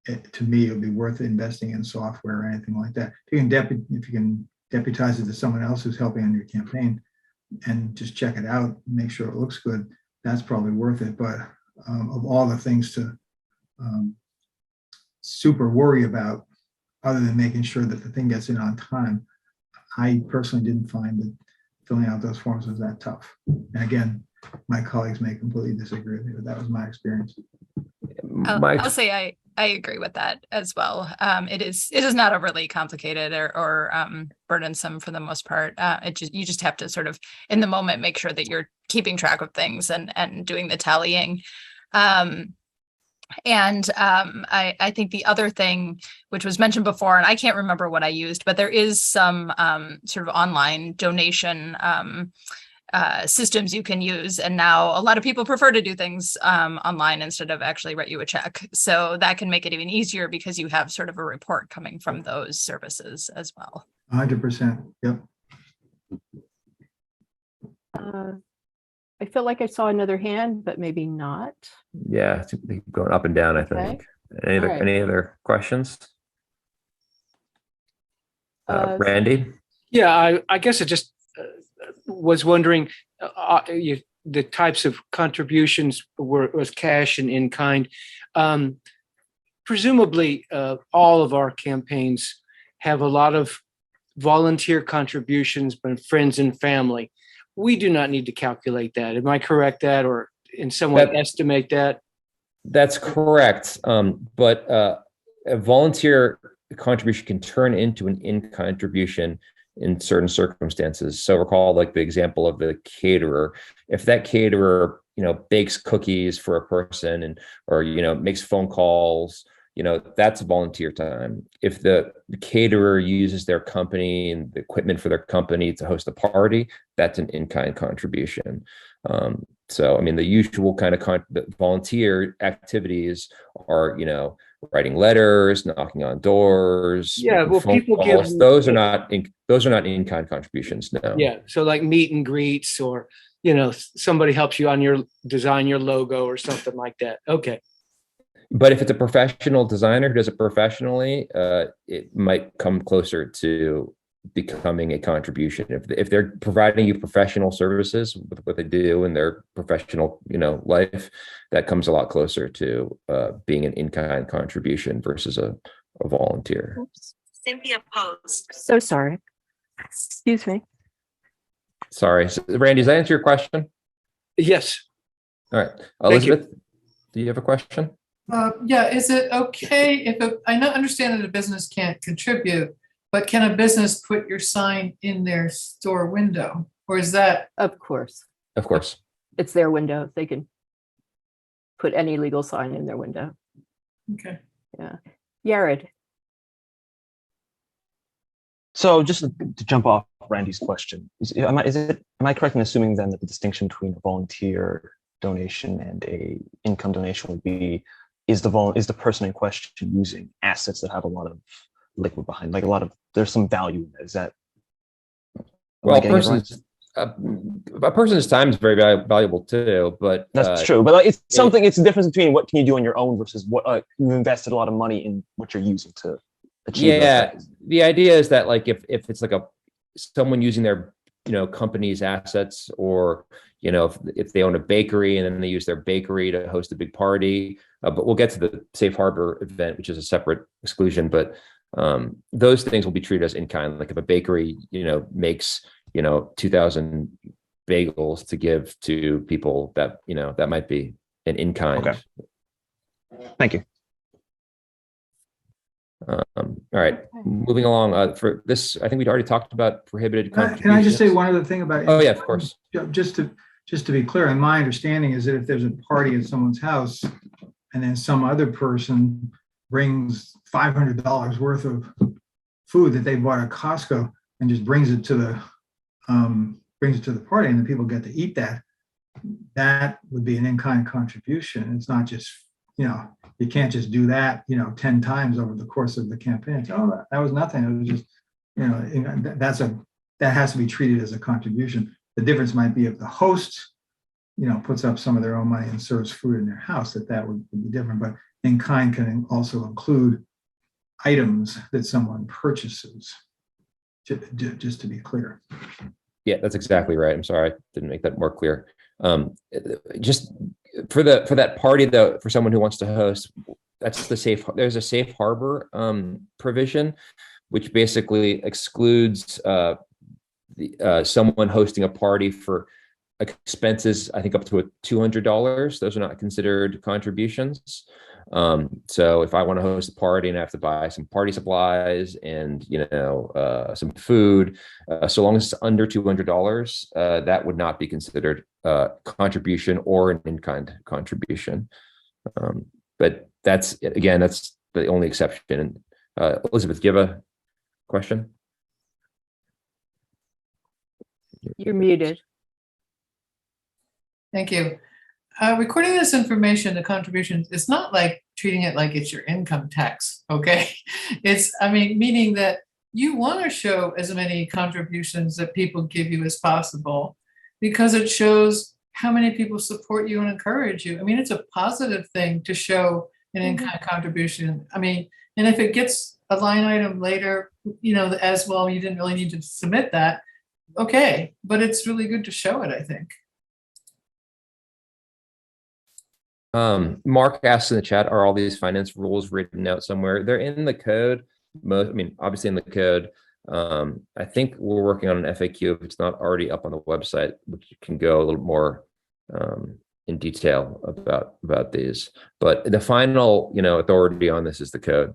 to me, it would be worth investing in software or anything like that. If you can deputize it to someone else who's helping on your campaign and just check it out, make sure it looks good, that's probably worth it. But of all the things to super worry about, other than making sure that the thing gets in on time, I personally didn't find that filling out those forms was that tough. And again, my colleagues may completely disagree with me, but that was my experience. I'll say I agree with that as well. It is not overly complicated or burdensome for the most part. You just have to sort of in the moment make sure that you're keeping track of things and doing the tallying. I think the other thing, which was mentioned before, and I can't remember what I used, but there is some sort of online donation systems you can use. And now a lot of people prefer to do things online instead of actually write you a check. So that can make it even easier because you have sort of a report coming from those services as well. 100%. Yep. I feel like I saw another hand, but maybe not. Yeah, it's going up and down, I think. Any other questions? Randy? Yeah, I guess I just was wondering, the types of contributions was cash and in kind. Presumably, all of our campaigns have a lot of volunteer contributions from friends and family. We do not need to calculate that. Am I correct that, or in some way estimate that? That's correct. But a volunteer contribution can turn into an in contribution in certain circumstances. So recall like the example of the caterer. If that caterer, bakes cookies for a person or makes phone calls, that's volunteer time. If the caterer uses their company and the equipment for their company to host a party, that's an in-kind contribution. So, the usual kind of volunteer activities are, writing letters, knocking on doors. Yeah, well, people calls. Those are not in-kind contributions. No. Yeah, so like meet and greets, or somebody helps you design your logo or something like that. Okay. But if it's a professional designer who does it professionally, it might come closer to becoming a contribution. If they're providing you professional services with what they do in their professional, life, that comes a lot closer to being an in-kind contribution versus a volunteer. Oops. Cynthia posed. So sorry. Excuse me. Sorry. So, Randy, does that answer your question? Yes. All right. Elizabeth, do you have a question? Yeah, is it okay if I understand that a business can't contribute, but can a business put your sign in their store window? Or is that? Of course. Of course. It's their window. They can put any legal sign in their window. Okay. Yeah. Yared. So just to jump off Randy's question, am I correct in assuming then that the distinction between a volunteer donation and a income donation would be, is the person in question using assets that have a lot of liquid behind, like there's some value in that? Is that? Well, a person's time is very valuable too, but that's true. But it's something. It's the difference between what can you do on your own versus what you invested a lot of money in what you're using to achieve. Yeah, the idea is that like if it's like someone using their company's assets, or if they own a bakery and then they use their bakery to host a big party. But we'll get to the safe harbor event, which is a separate exclusion. But those things will be treated as in kind. Like if a bakery makes 2,000 bagels to give to people, that that might be an in kind. Okay. Thank you. All right, moving along. For this, I think we'd already talked about prohibited contributions. Can I just say one other thing about? Oh yeah, of course. Just to be clear, and my understanding is that if there's a party at someone's house, and then some other person brings $500 worth of food that they bought at Costco and just brings it to the party, and the people get to eat that would be an in-kind contribution. It's not just, you can't just do that, 10 times over the course of the campaign. Oh, that was nothing. It was just, that has to be treated as a contribution. The difference might be if the host, puts up some of their own money and serves food in their house, that would be different. But in kind can also include items that someone purchases, just to be clear. Yeah, that's exactly right. I'm sorry, I didn't make that more clear. Just for that party though, for someone who wants to host, there's a safe harbor provision, which basically excludes someone hosting a party for expenses, I think up to $200. Those are not considered contributions. So if I want to host a party and I have to buy some party supplies and some food, so long as it's under $200, that would not be considered contribution or an in-kind contribution. But that's the only exception. Elizabeth, do you have a question? You're muted. Thank you. Recording this information, the contributions, it's not like treating it like it's your income tax, okay? Meaning that you want to show as many contributions that people give you as possible, because it shows how many people support you and encourage you. It's a positive thing to show an in-kind contribution. And if it gets a line item later, as well, you didn't really need to submit that, okay, but it's really good to show it, I think. Mark asks in the chat, are all these finance rules written out somewhere? They're in the code. Obviously in the code. I think we're working on an FAQ if it's not already up on the website, which can go a little more in detail about these. But the final, authority on this is the code.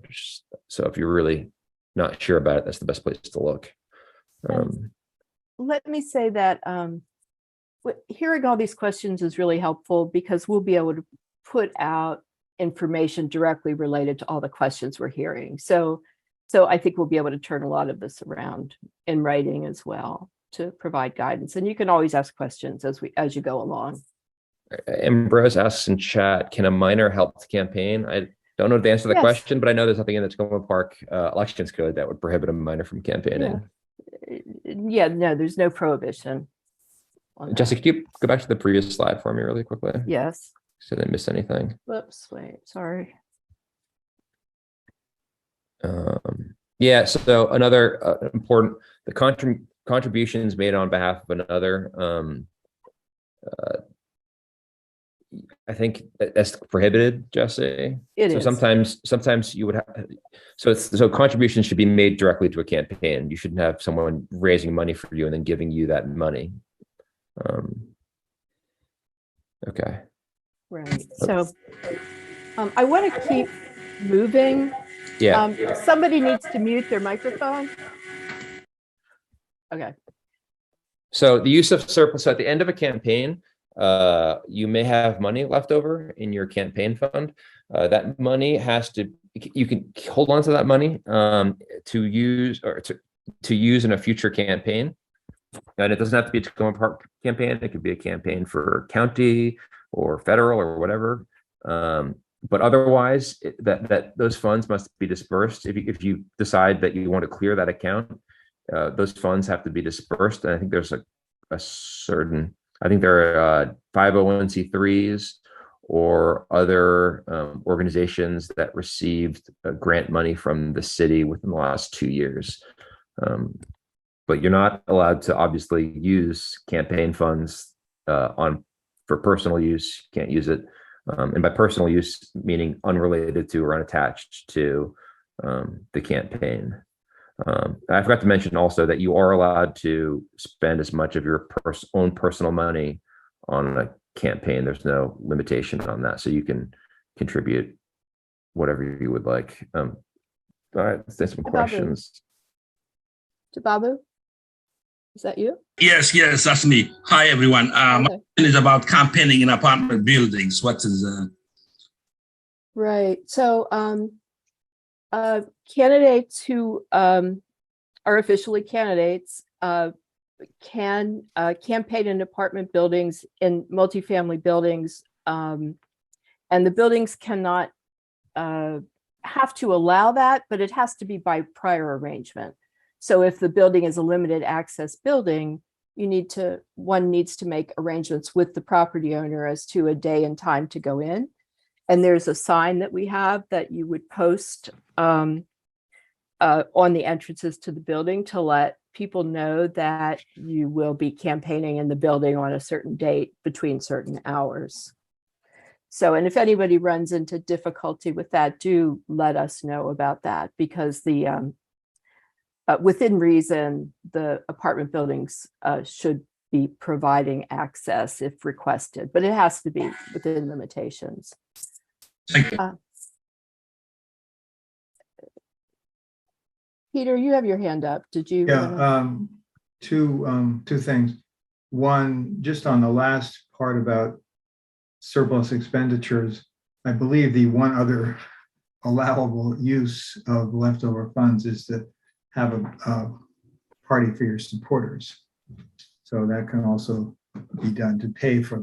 So if you're really not sure about it, that's the best place to look. Let me say that hearing all these questions is really helpful, because we'll be able to put out information directly related to all the questions we're hearing. So I think we'll be able to turn a lot of this around in writing as well to provide guidance. And you can always ask questions as you go along. Ambrose asks in chat, can a minor help to campaign? I don't know the answer to the question, but I know there's nothing in the Tacoma Park elections code that would prohibit a minor from campaigning. Yeah, no, there's no prohibition. Jesse, could you go back to the previous slide for me really quickly? Yes. So I didn't miss anything. Whoops, wait, sorry. Yeah, so another important, the contributions made on behalf of another, I think that's prohibited, Jesse. It is. Sometimes you would have, so contributions should be made directly to a campaign. You shouldn't have someone raising money for you and then giving you that money. Okay. Right. So I want to keep moving. Yeah. Somebody needs to mute their microphone. Okay. So the use of surplus, so at the end of a campaign, you may have money left over in your campaign fund. That money has to, you can hold on to that money to use or to use in a future campaign. And it doesn't have to be a Tacoma Park campaign. It could be a campaign for county or federal or whatever. But otherwise, that those funds must be dispersed. If you decide that you want to clear that account, those funds have to be dispersed. And I think there's a certain, I think there are 501c3s or other organizations that received grant money from the city within the last 2 years. But you're not allowed to obviously use campaign funds for personal use. You can't use it. And by personal use, meaning unrelated to or unattached to the campaign. I forgot to mention also that you are allowed to spend as much of your own personal money on a campaign. There's no limitation on that. So you can contribute whatever you would like. All right, let's take some questions. Babu, is that you? Yes, that's me. Hi, everyone. My question is about campaigning in apartment buildings. What is Right. So candidates who are officially candidates can campaign in apartment buildings, in multifamily buildings, and the buildings cannot have to allow that, but it has to be by prior arrangement. So if the building is a limited access building, one needs to make arrangements with the property owner as to a day and time to go in. And there's a sign that we have that you would post on the entrances to the building to let people know that you will be campaigning in the building on a certain date between certain hours. So, and if anybody runs into difficulty with that, do let us know about that, because the within reason, the apartment buildings should be providing access if requested, but it has to be within limitations. Thank you. Peter, you have your hand up. Did you? Yeah, two things. One, just on the last part about surplus expenditures, I believe the one other allowable use of leftover funds is to have a party for your supporters. So that can also be done to pay for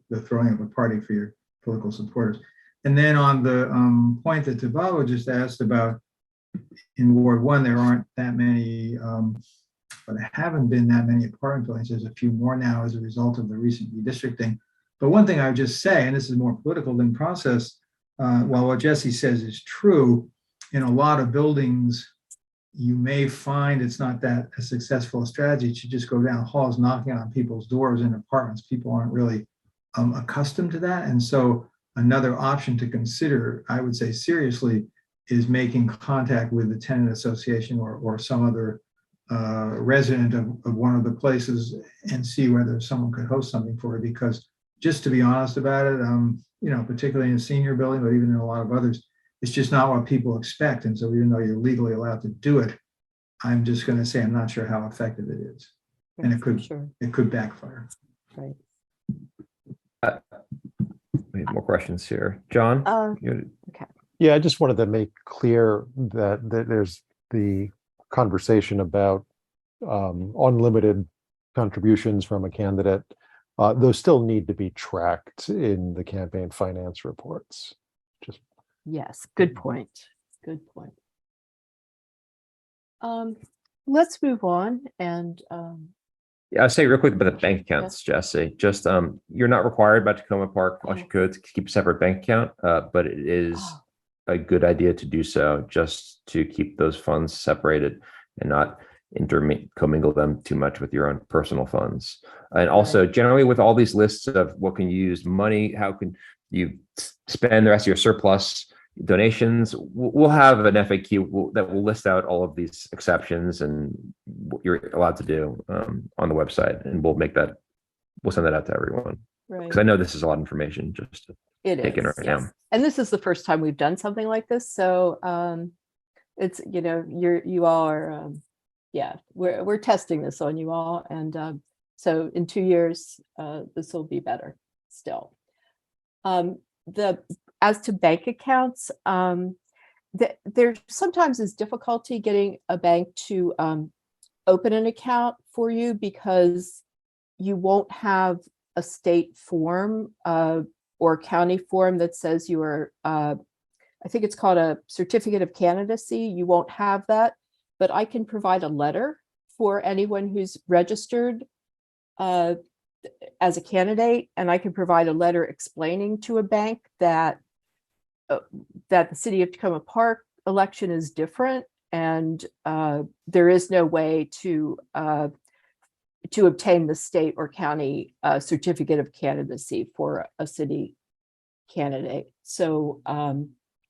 the throwing of a party for your political supporters. And then on the point that Tabalo just asked about, in Ward 1, there aren't that many, but there haven't been that many apartment buildings. There's a few more now as a result of the recent redistricting. But one thing I would just say, and this is more political than process, while what Jesse says is true, in a lot of buildings, you may find it's not that a successful strategy to just go down halls knocking on people's doors in apartments. People aren't really accustomed to that. And so another option to consider, I would say seriously, is making contact with the tenant association or some other resident of one of the places and see whether someone could host something for it. Because just to be honest about it, particularly in a senior building, but even in a lot of others, it's just not what people expect. And so even though you're legally allowed to do it, I'm just going to say I'm not sure how effective it is. And it could backfire. Right. We have more questions here. John? Okay. Yeah, I just wanted to make clear that there's the conversation about unlimited contributions from a candidate. Those still need to be tracked in the campaign finance reports. Yes, good point. Good point. Let's move on and Yeah, I'll say real quick about the bank accounts, Jesse. Just you're not required by Tacoma Park Election Code to keep a separate bank account, but it is a good idea to do so, just to keep those funds separated and not commingle them too much with your own personal funds. And also, generally, with all these lists of what can you use money, how can you spend the rest of your surplus donations, we'll have an FAQ that will list out all of these exceptions and what you're allowed to do on the website, and we'll send that out to everyone. Right. Because I know this is a lot of information. Just It taken is, right yes. now. And this is the first time we've done something like this. So it's, you all are, yeah, we're testing this on you all. And so in 2 years, this will be better still. As to bank accounts, there sometimes is difficulty getting a bank to open an account for you because you won't have a state form or county form that says you are, I think it's called a certificate of candidacy. You won't have that, but I can provide a letter for anyone who's registered as a candidate, and I can provide a letter explaining to a bank that the City of Tacoma Park election is different, and there is no way to obtain the state or county certificate of candidacy for a city candidate. So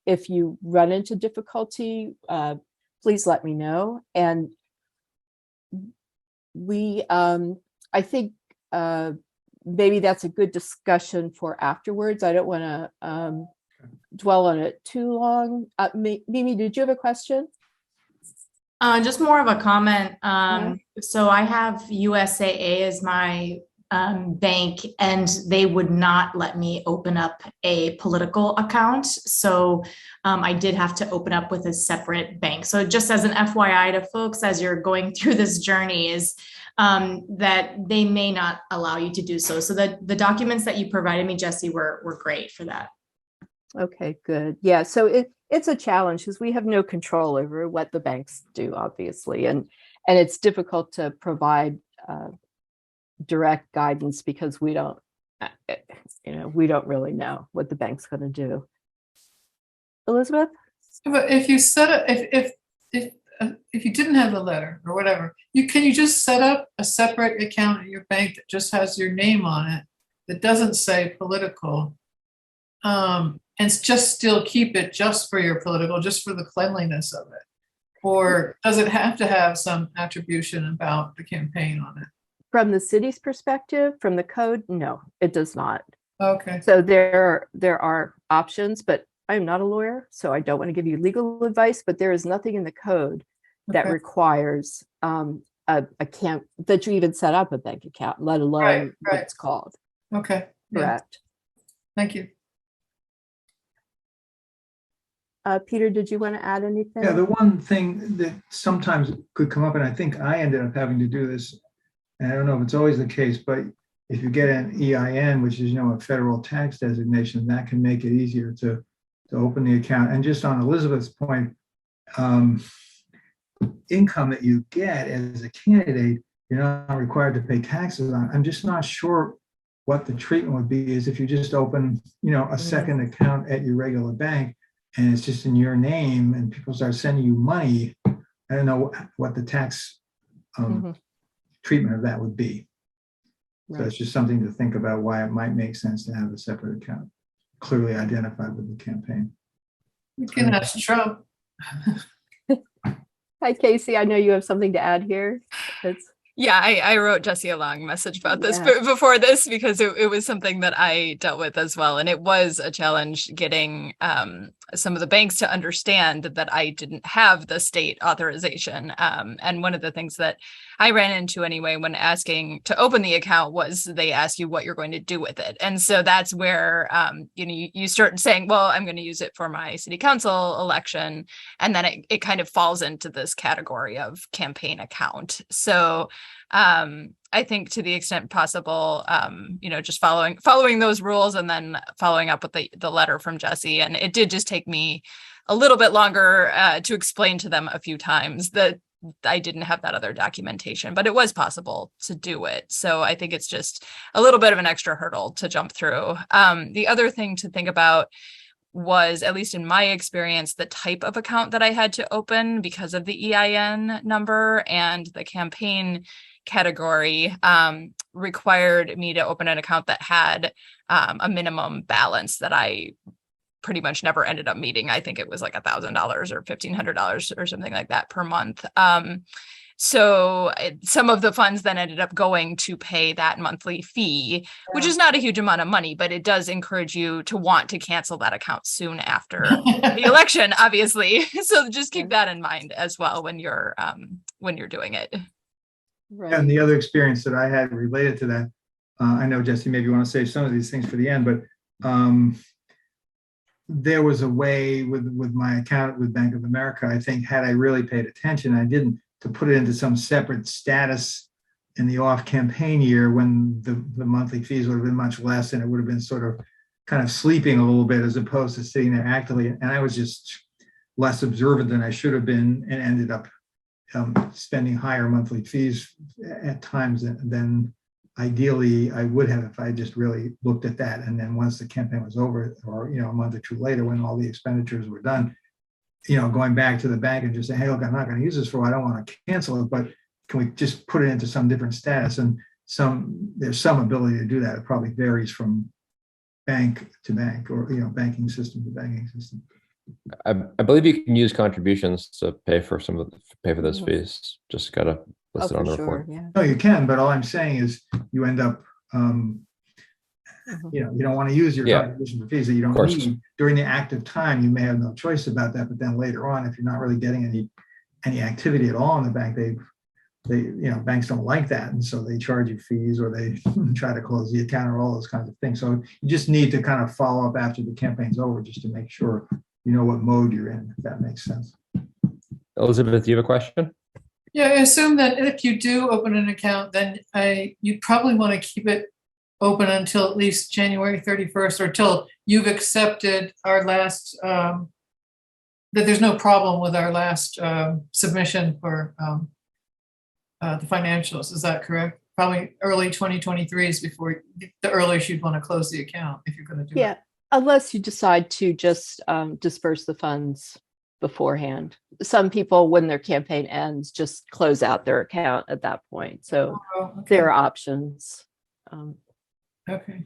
if you run into difficulty, please let me know. And I think maybe that's a good discussion for afterwards. I don't want to dwell on it too long. Mimi, did you have a question? Just more of a comment. So I have USAA as my bank, and they would not let me open up a political account. So I did have to open up with a separate bank. So just as an FYI to folks, as you're going through this journey, is that they may not allow you to do so. So the documents that you provided me, Jesse, were great for that. Okay, good. Yeah, so it's a challenge because we have no control over what the banks do, obviously, and it's difficult to provide direct guidance because we don't really know what the bank's going to do. Elizabeth? But if you set up, if you didn't have the letter or whatever, can you just set up a separate account at your bank that just has your name on it, that doesn't say political, and just still keep it just for your political, just for the cleanliness of it? Or does it have to have some attribution about the campaign on it? From the city's perspective, from the code, no, it does not. Okay. So there are options, but I'm not a lawyer, so I don't want to give you legal advice, but there is nothing in the code that requires that you even set up a bank account, let alone what it's called. Okay. Correct. Thank you. Peter, did you want to add anything? Yeah, the one thing that sometimes could come up, and I think I ended up having to do this, and I don't know if it's always the case, but if you get an EIN, which is, a federal tax designation, that can make it easier to open the account. And just on Elizabeth's point, income that you get as a candidate, you're not required to pay taxes on. I'm just not sure what the treatment would be is if you just open, a second account at your regular bank and it's just in your name and people start sending you money. I don't know what the tax treatment of that would be. So it's just something to think about why it might make sense to have a separate account clearly identified with the campaign. You can ask Trump. Hi, Casey. I know you have something to add here. Yeah, I wrote Jesse a long message about this before this because it was something that I dealt with as well. And it was a challenge getting some of the banks to understand that I didn't have the state authorization. And one of the things that I ran into anyway when asking to open the account was they ask you what you're going to do with it. And so that's where you start saying, well, I'm going to use it for my city council election. And then it kind of falls into this category of campaign account. So I think to the extent possible, just following those rules and then following up with the letter from Jesse. And it did just take me a little bit longer to explain to them a few times that I didn't have that other documentation, but it was possible to do it. So I think it's just a little bit of an extra hurdle to jump through. The other thing to think about was, at least in my experience, the type of account that I had to open because of the EIN number and the campaign category required me to open an account that had a minimum balance that I pretty much never ended up meeting. I think it was like $1,000 or $1,500 or something like that per month. So some of the funds then ended up going to pay that monthly fee, which is not a huge amount of money, but it does encourage you to want to cancel that account soon after the election, obviously. So just keep that in mind as well when you're doing it. Right. And the other experience that I had related to that, I know, Jesse, maybe you want to save some of these things for the end, but there was a way with my account with Bank of America, I think, had I really paid attention, I didn't, to put it into some separate status in the off campaign year when the monthly fees would have been much less and it would have been sort of kind of sleeping a little bit as opposed to sitting there actively. And I was just less observant than I should have been and ended up spending higher monthly fees at times than ideally I would have if I just really looked at that. And then once the campaign was over, or a month or two later when all the expenditures were done, going back to the bank and just say, hey, look, I'm not going to use this for, I don't want to cancel it, but can we just put it into some different status? And there's some ability to do that. It probably varies from bank to bank, or banking system to banking system. I believe you can use contributions to pay for those fees. Just gotta list it on the report. Yeah. No, you can, but all I'm saying is you end up, you don't want to use your contribution for fees that you don't need during the active time. You may have no choice about that, but then later on, if you're not really getting any activity at all in the bank, banks don't like that, and so they charge you fees or they try to close the account or all those kinds of things. So you just need to kind of follow up after the campaign's over just to make sure you know what mode you're in, if that makes sense. Elizabeth, do you have a question? Yeah, I assume that if you do open an account, then you probably want to keep it open until at least January 31st, or till you've accepted our last, that there's no problem with our last submission for the financials. Is that correct? Probably early 2023 is before the earliest you'd want to close the account if you're going to do it. Unless you decide to just disperse the funds beforehand. Some people, when their campaign ends, just close out their account at that point. So there are options. Okay.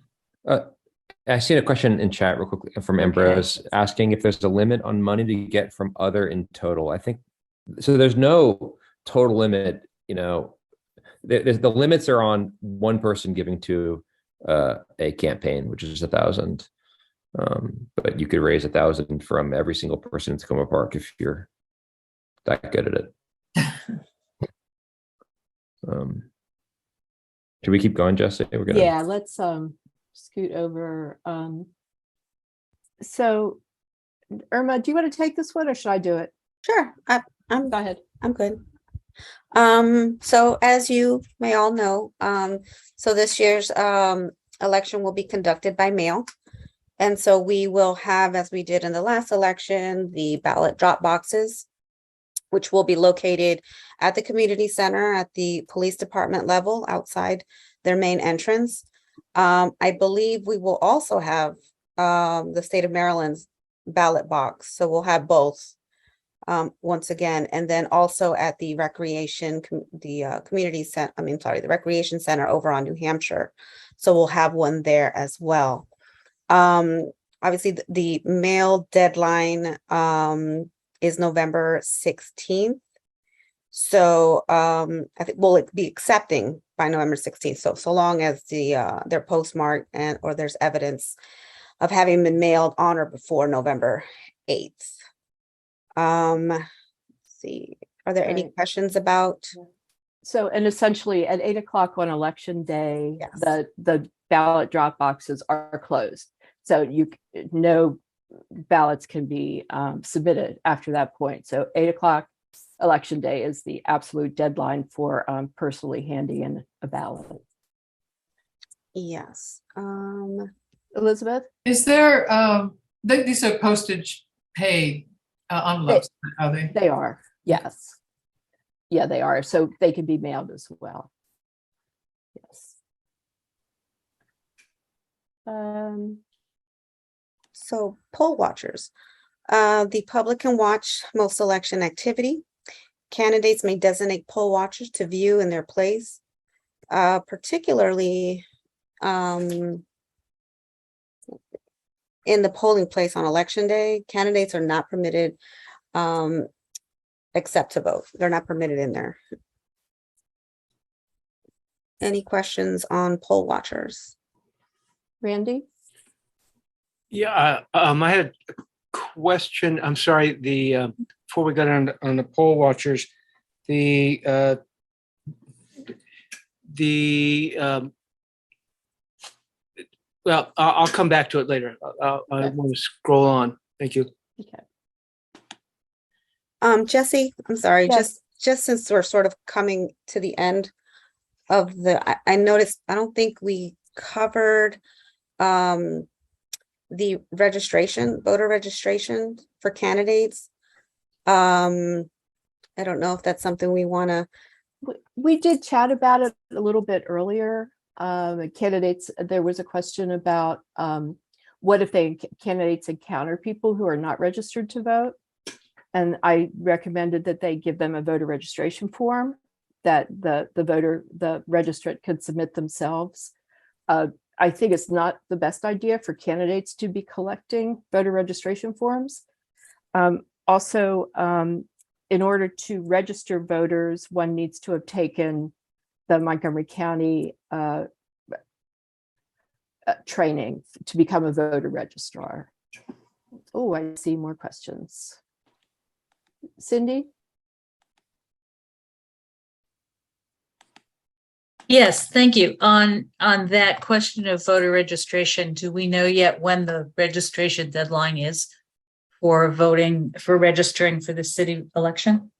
I seen a question in chat real quickly from Ambrose asking if there's a limit on money to get from other in total. I think so. There's no total limit. The limits are on one person giving to a campaign, which is 1,000. But you could raise 1,000 from every single person in Tacoma Park if you're that good at it. Should we keep going, Jesse? Let's scoot over. So Irma, do you want to take this one or should I do it? Sure. Go ahead. I'm good. So as you may all know, so this year's election will be conducted by mail. And so we will have, as we did in the last election, the ballot drop boxes, which will be located at the community center at the police department level outside their main entrance. I believe we will also have the state of Maryland's ballot box. So we'll have both once again, and then also at the recreation, the recreation center over on New Hampshire. So we'll have one there as well. Obviously the mail deadline is November 16th. So I think we'll be accepting by November 16th. So long as they're postmarked or there's evidence of having been mailed on or before November 8th. Let's see, are there any questions about? So, and essentially at 8 o'clock on election day, the ballot drop boxes are closed. So no ballots can be submitted after that point. So 8 o'clock election day is the absolute deadline for personally handing in a ballot. Yes. Elizabeth? Is there, these are postage paid envelopes, are they? They are, yes. Yeah, they are. So they can be mailed as well. Yes. So poll watchers, the public can watch most election activity. Candidates may designate poll watchers to view in their place, particularly in the polling place on election day. Candidates are not permitted except to vote. They're not permitted in there. any questions on poll watchers? Randy? Yeah, I had a question. I'm sorry, before we got on the poll watchers, well, I'll come back to it later. I want to scroll on. Thank you. Okay. Jesse, I'm sorry, Yes. just since we're sort of coming to the end of I noticed, I don't think we covered the registration, voter registration for candidates. I don't know if that's something we want to. We did chat about it a little bit earlier. Candidates, there was a question about what if candidates encounter people who are not registered to vote? And I recommended that they give them a voter registration form that the registrant could submit themselves. I think it's not the best idea for candidates to be collecting voter registration forms. Also, in order to register voters, one needs to have taken the Montgomery County training to become a voter registrar. Oh, I see more questions. Cindy? Yes, thank you. On that question of voter registration, do we know yet when the registration deadline is for registering for the city election?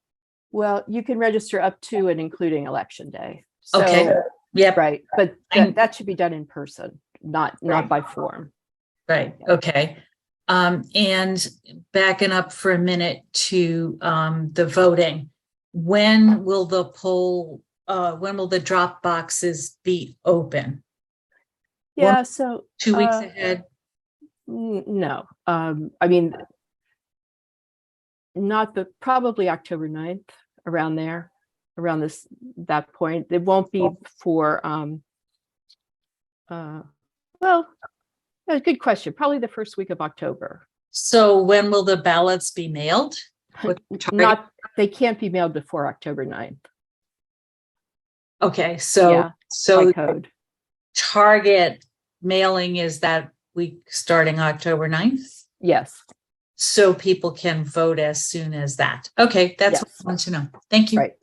Well, you can register up to and including election day. So, okay. Yep. Right. But that should be done in person, not by form. Right. Okay. And backing up for a minute to the voting, when will the drop boxes be open? Yeah, so 2 weeks ahead? No. I mean, probably October 9th, around there, around that point. It won't be for well, a good question. Probably the first week of October. So when will the ballots be mailed? They can't be mailed before October 9th. Okay, so by code. Target mailing is that week starting October 9th? Yes. So people can vote as soon as that. Okay, that's what I want to know. Thank you. Right.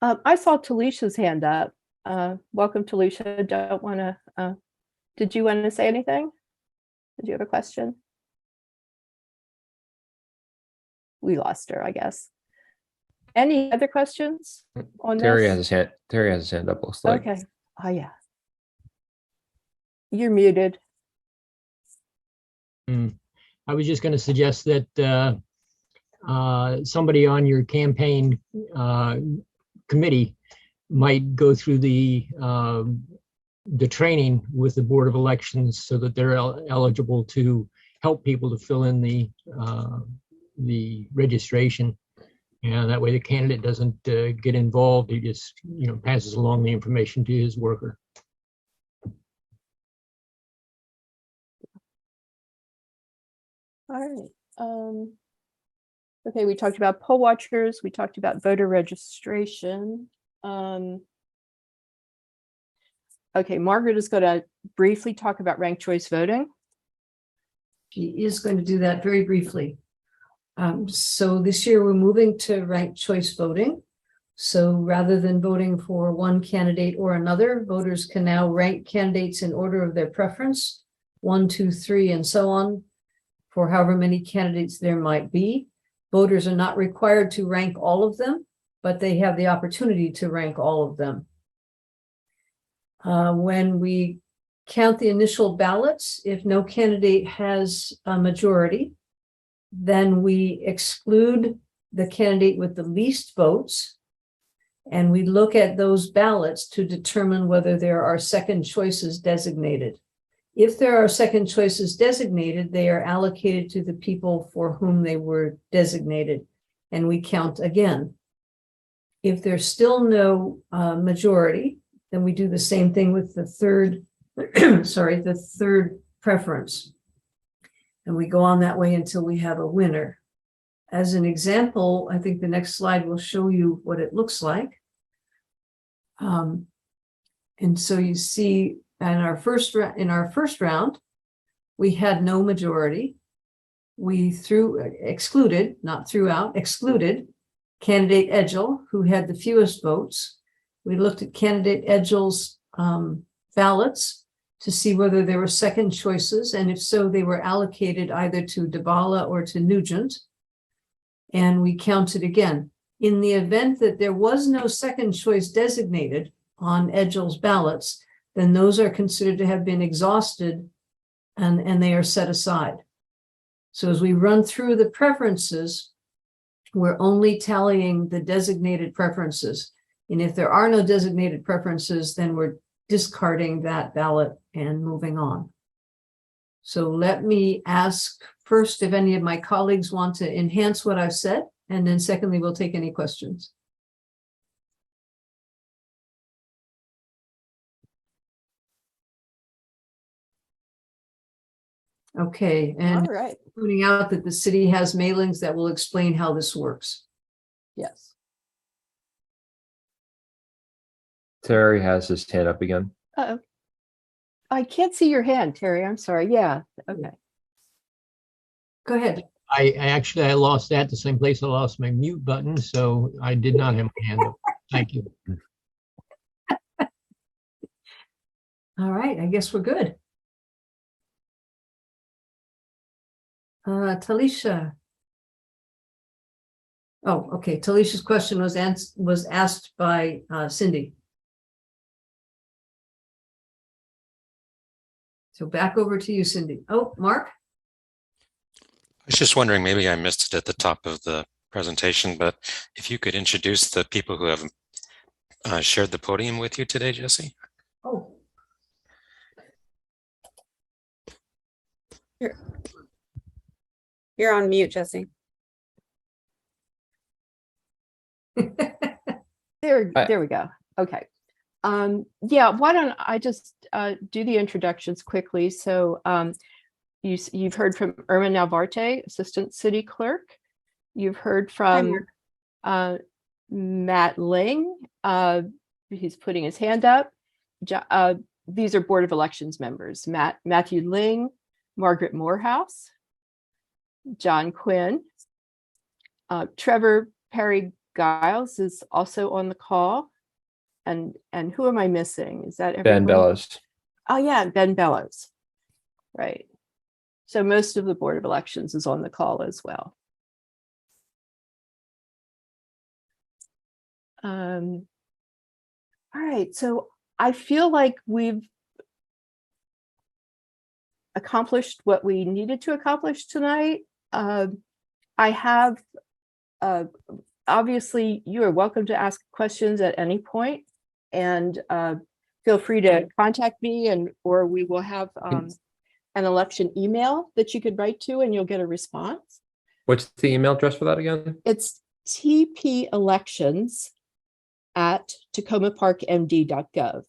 I saw Talisha's hand up. Welcome, Talisha. Don't want to. Did you want to say anything? Did you have a question? We lost her, I guess. Any other questions on Terry this? has his hand. Terry has his hand up. Looks like. Okay. Oh yeah. You're muted. I was just going to suggest that somebody on your campaign committee might go through the training with the Board of Elections so that they're eligible to help people to fill in the registration. And that way the candidate doesn't get involved. He just, passes along the information to his worker. All right. Okay, we talked about poll watchers. We talked about voter registration. Okay, Margaret is going to briefly talk about ranked choice voting. She is going to do that very briefly. So this year we're moving to ranked choice voting. So rather than voting for one candidate or another, voters can now rank candidates in order of their preference, 1, 2, 3, and so on, for however many candidates there might be. Voters are not required to rank all of them, but they have the opportunity to rank all of them. When we count the initial ballots, if no candidate has a majority, then we exclude the candidate with the least votes, and we look at those ballots to determine whether there are second choices designated. If there are second choices designated, they are allocated to the people for whom they were designated, and we count again. If there's still no majority, then we do the same thing with the third, the third preference. And we go on that way until we have a winner. As an example, I think the next slide will show you what it looks like. And so you see in our first round, we had no majority. We excluded candidate Edgell, who had the fewest votes. We looked at candidate Edgell's ballots to see whether there were second choices, and if so, they were allocated either to Dabala or to Nugent. And we counted again. In the event that there was no second choice designated on Edgell's ballots, then those are considered to have been exhausted and they are set aside. So as we run through the preferences, we're only tallying the designated preferences. And if there are no designated preferences, then we're discarding that ballot and moving on. So let me ask first if any of my colleagues want to enhance what I've said, and then secondly, we'll take any questions. Okay, and All right. pointing out that the city has mailings that will explain how this works. Yes. Terry has his hand up again. Uh-oh. I can't see your hand, Terry. I'm sorry. Yeah. Okay. Go ahead. I lost that the same place I lost my mute button, so I did not have my hand up. Thank you. All right, I guess we're good. Talisha. Oh, okay. Talisha's question was asked by Cindy. So back over to you, Cindy. Oh, Mark? I was just wondering, maybe I missed it at the top of the presentation, but if you could introduce the people who have shared the podium with you today, Jesse. Oh. You're on mute, Jesse. There we go. Okay. Yeah, why don't I just do the introductions quickly. So you've heard from Irma Nalvarte, Assistant City Clerk. You've heard from Matt Ling. He's putting his hand up. These are Board of Elections members. Matthew Ling, Margaret Morehouse, John Quinn. Trevor Perry Giles is also on the call. And who am I missing? Is that everyone? Ben Bellows. Oh yeah, Ben Bellows. Right. So most of the Board of Elections is on the call as well. All right, so I feel like we've accomplished what we needed to accomplish tonight. I have, obviously, you are welcome to ask questions at any point, and feel free to contact me, or we will have an election email that you could write to, and you'll get a response. What's the email address for that again? It's tpelections@tacomaparkmd.gov.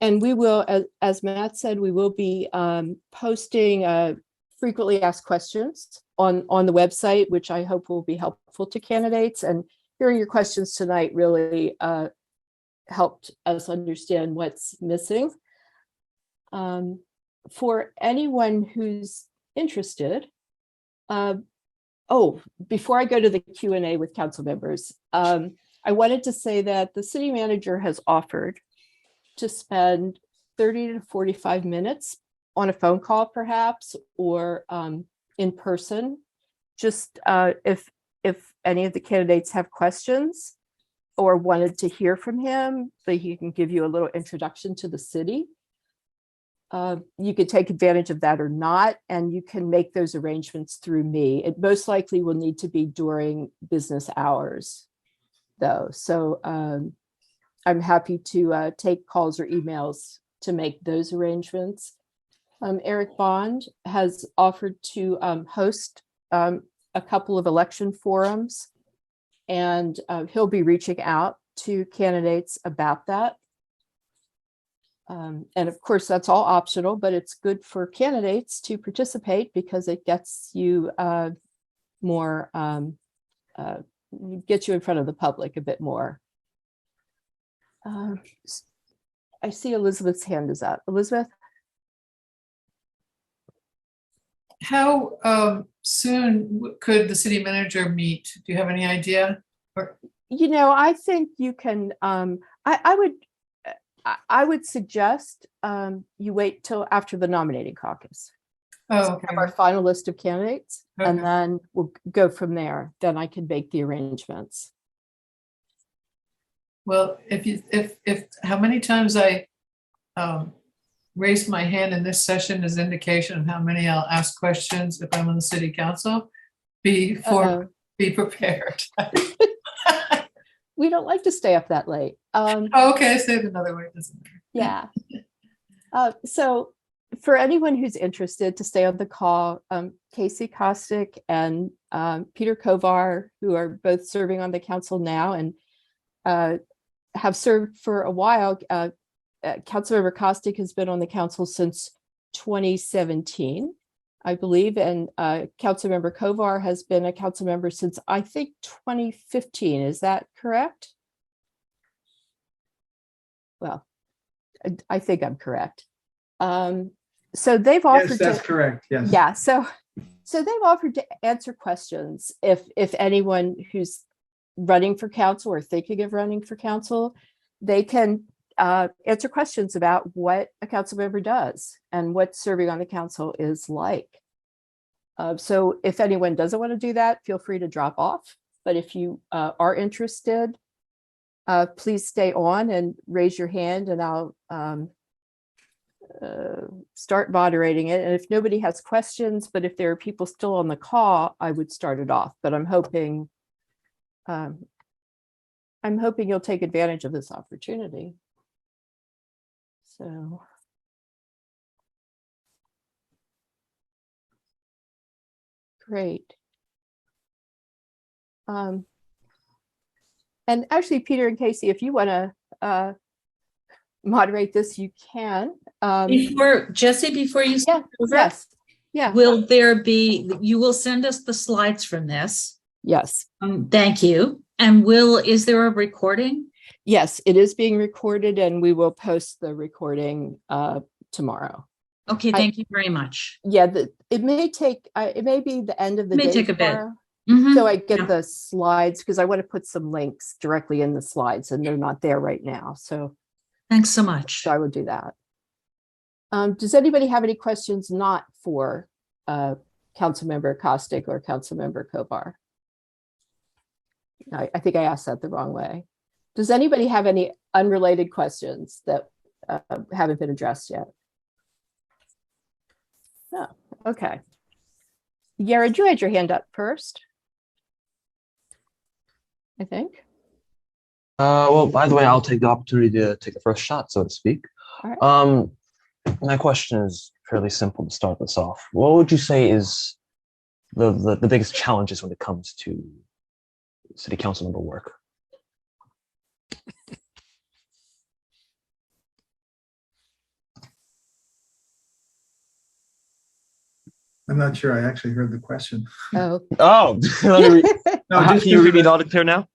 And we will, as Matt said, we will be posting frequently asked questions on the website, which I hope will be helpful to candidates. And hearing your questions tonight really helped us understand what's missing. For anyone who's interested, before I go to the Q&A with council members, I wanted to say that the city manager has offered to spend 30 to 45 minutes on a phone call, perhaps, or in person, just if any of the candidates have questions or wanted to hear from him, so he can give you a little introduction to the city. You could take advantage of that or not, and you can make those arrangements through me. It most likely will need to be during business hours, though. So I'm happy to take calls or emails to make those arrangements. Eric Bond has offered to host a couple of election forums, and he'll be reaching out to candidates about that. And of course, that's all optional, but it's good for candidates to participate because it gets you gets you in front of the public a bit more. I see Elizabeth's hand is up. Elizabeth? How soon could the city manager meet? Do you have any idea? Or I think you can, I would suggest you wait till after the nominating caucus. Oh, okay. Have our final list of candidates, and Okay. then we'll go from there. Then I can make the arrangements. Well, if how many times I raised my hand in this session is indication of how many I'll ask questions if I'm on the city council. Be prepared. We don't like to stay up that late. Okay, say it another way. Doesn't matter. Yeah. So for anyone who's interested to stay on the call, Casey Kostick and Peter Kovar, who are both serving on the council now and have served for a while. Councilmember Kostick has been on the council since 2017, I believe, and Councilmember Kovar has been a council member since, I think, 2015. Is that correct? Well, I think I'm correct. So they've offered. Yes, that's correct. Yes. Yeah. So they've offered to answer questions if anyone who's running for council or thinking of running for council, they can answer questions about what a council member does and what serving on the council is like. So if anyone doesn't want to do that, feel free to drop off. But if you are interested, please stay on and raise your hand, and I'll start moderating it. And if nobody has questions, but if there are people still on the call, I would start it off. But I'm hoping you'll take advantage of this opportunity. So. Great. And actually, Peter and Casey, if you want to moderate this, you can. Before you start over, yes. Yeah. Will there be, you will send us the slides from this? Yes. Thank you. And is there a recording? Yes, it is being recorded, and we will post the recording tomorrow. Okay, thank you very much. Yeah, it may be the end of the day. It may take a bit. So I get the slides, because I want to put some links directly in the slides, and they're not there right now. So thanks so much. So I will do that. Does anybody have any questions not for Councilmember Kostick or Councilmember Kovar? I think I asked that the wrong way. Does anybody have any unrelated questions that haven't been addressed yet? No. Okay. Yared, you had your hand up first, I think. Well, by the way, I'll take the opportunity to take the first shot, so to speak. All right. My question is fairly simple to start this off. What would you say is the biggest challenges when it comes to city council member work? I'm not sure I actually heard the question. Oh. Oh, can you read me loud and clear now?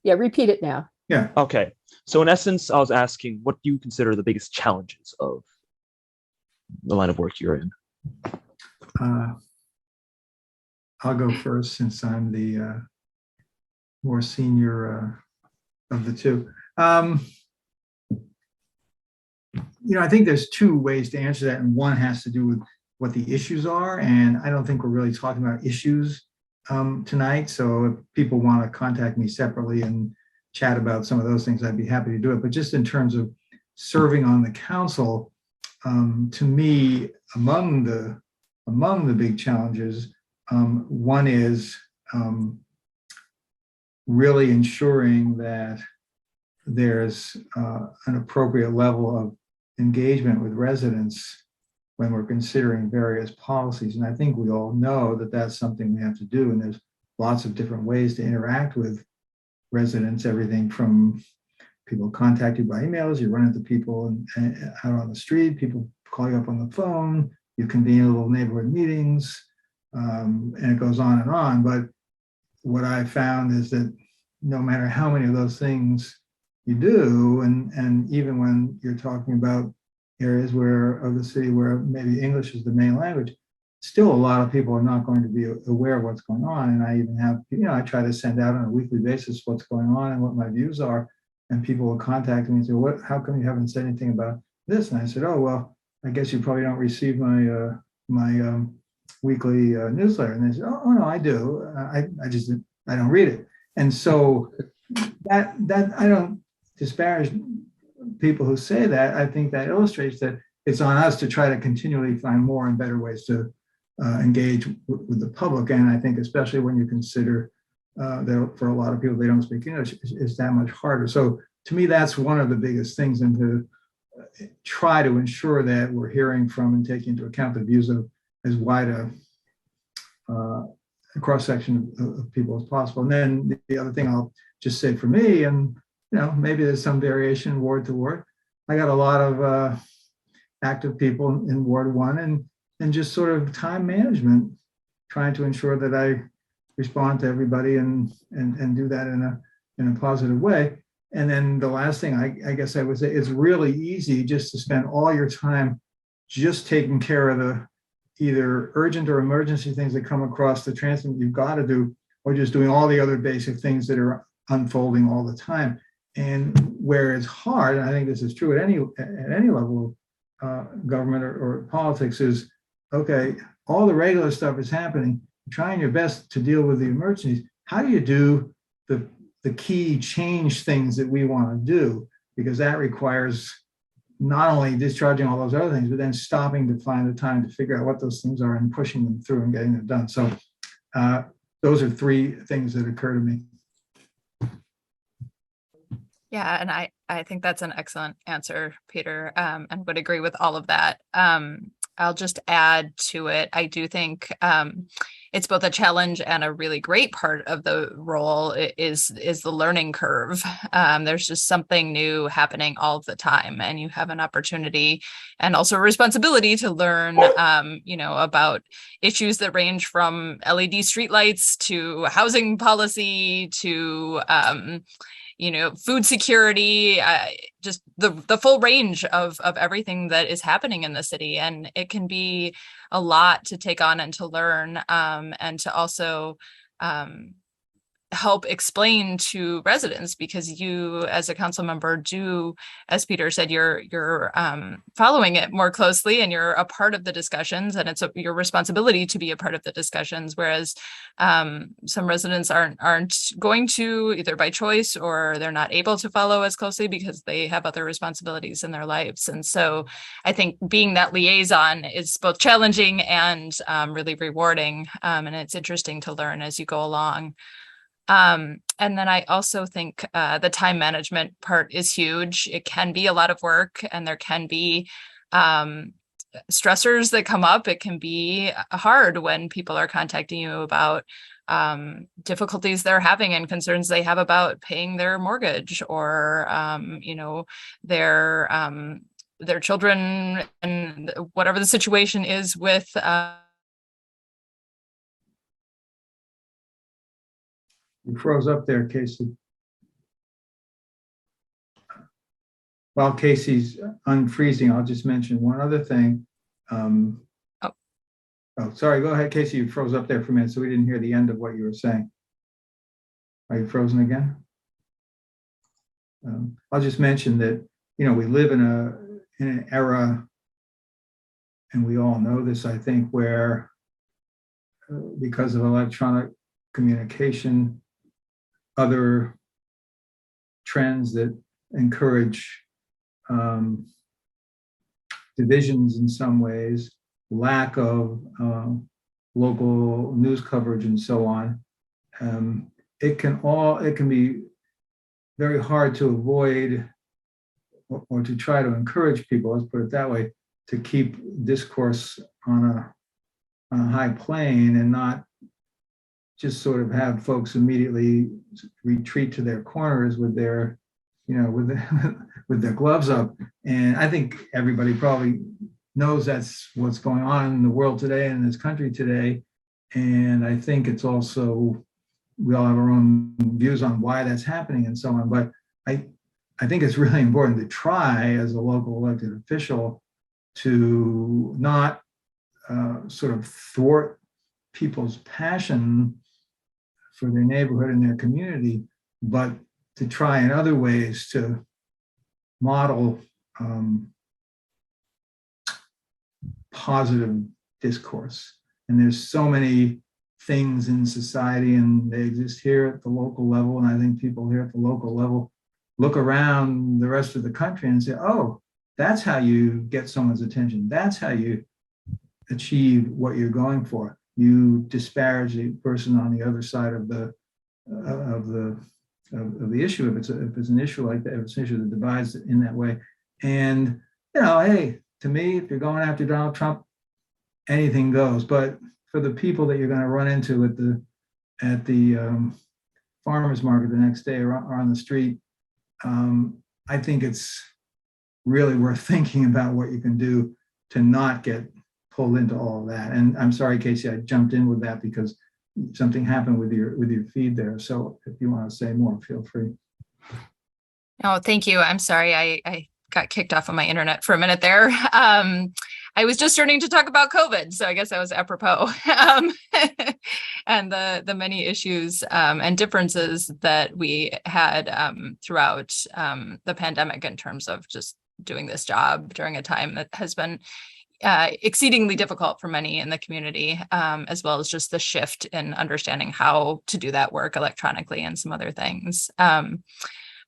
Yeah, repeat it now. Yeah. Okay. So in essence, I was asking, what do you consider the biggest challenges of the line of work you're in? I'll go first, since I'm the more senior of the two. I think there's two ways to answer that, and one has to do with what the issues are, and I don't think we're really talking about issues tonight. So if people want to contact me separately and chat about some of those things, I'd be happy to do it. But just in terms of serving on the council, to me, among the big challenges, one is really ensuring that there's an appropriate level of engagement with residents when we're considering various policies. And I think we all know that that's something we have to do. And there's lots of different ways to interact with residents, everything from people contact you by emails, you run into people out on the street, people call you up on the phone, you convene little neighborhood meetings, and it goes on and on. But what I found is that no matter how many of those things you do. And even when you're talking about areas of the city where maybe English is the main language, still a lot of people are not going to be aware of what's going on. And I even have, I try to send out on a weekly basis what's going on and what my views are. And people will contact me and say, how come you haven't said anything about this? And I said, oh, well, I guess you probably don't receive my weekly newsletter. And they said, oh no, I do. I don't read it. And so that I don't disparage people who say that. I think that illustrates that it's on us to try to continually find more and better ways to engage with the public. And I think especially when you consider that for a lot of people, they don't speak English, is that much harder. So to me, that's one of the biggest things, and to try to ensure that we're hearing from and taking into account the views of as wide a cross-section of people as possible. And then the other thing I'll just say for me, and maybe there's some variation ward to ward, I got a lot of active people in Ward 1, and just sort of time management, trying to ensure that I respond to everybody and do that in a positive way. And then the last thing I guess I would say, it's really easy just to spend all your time just taking care of the either urgent or emergency things that come across the transit you've got to do, or just doing all the other basic things that are unfolding all the time. And where it's hard, and I think this is true at any level of government or politics, is okay, all the regular stuff is happening, trying your best to deal with the emergencies. How do you do the key change things that we want to do? Because that requires not only discharging all those other things, but then stopping to find the time to figure out what those things are and pushing them through and getting them done. So those are three things that occur to me. Yeah, and I think that's an excellent answer, Peter, and would agree with all of that. I'll just add to it. I do think it's both a challenge and a really great part of the role is the learning curve. There's just something new happening all the time, and you have an opportunity and also a responsibility to learn, about issues that range from LED streetlights to housing policy to food security, just the full range of everything that is happening in the city. And it can be a lot to take on and to learn, and to also help explain to residents, because you as a council member do, as Peter said, you're following it more closely and you're a part of the discussions, and it's your responsibility to be a part of the discussions, whereas some residents aren't going to, either by choice or they're not able to follow as closely because they have other responsibilities in their lives. And so I think being that liaison is both challenging and really rewarding, and it's interesting to learn as you go along. And then I also think the time management part is huge. It can be a lot of work, and there can be stressors that come up. It can be hard when people are contacting you about difficulties they're having and concerns they have about paying their mortgage, or their children, and whatever the situation is with You froze up there, Casey. While Casey's unfreezing, I'll just mention one other thing. Oh, sorry, go ahead, Casey. You froze up there for a minute, so we didn't hear the end of what you were saying. Are you frozen again? I'll just mention that, we live in an era, and we all know this, I think, where because of electronic communication, other trends that encourage divisions in some ways, lack of local news coverage and so on. It can be very hard to avoid or to try to encourage people, let's put it that way, to keep discourse on a high plane and not just sort of have folks immediately retreat to their corners with their, with their gloves up. And I think everybody probably knows that's what's going on in the world today and in this country today. And I think it's also, we all have our own views on why that's happening and so on. But I think it's really important to try as a local elected official to not sort of thwart people's passion for their neighborhood and their community, but to try in other ways to model positive discourse. And there's so many things in society, and they exist here at the local level. And I think people here at the local level look around the rest of the country and say, oh, that's how you get someone's attention. That's how you achieve what you're going for. You disparage the person on the other side of the issue. If it's an issue like that, if it's an issue that divides in that way. And, you know, hey, to me, if you're going after Donald Trump, anything goes. But for the people that you're going to run into at the farmer's market the next day or on the street, I think it's really worth thinking about what you can do to not get pulled into all of that. And I'm sorry, Casey, I jumped in with that because something happened with your feed there. So if you want to say more, feel free. Oh, thank you. I'm sorry. I got kicked off of my internet for a minute there. I was just starting to talk about COVID, so I guess I was apropos. And the many issues and differences that we had throughout the pandemic in terms of just doing this job during a time that has been exceedingly difficult for many in the community, as well as just the shift in understanding how to do that work electronically and some other things.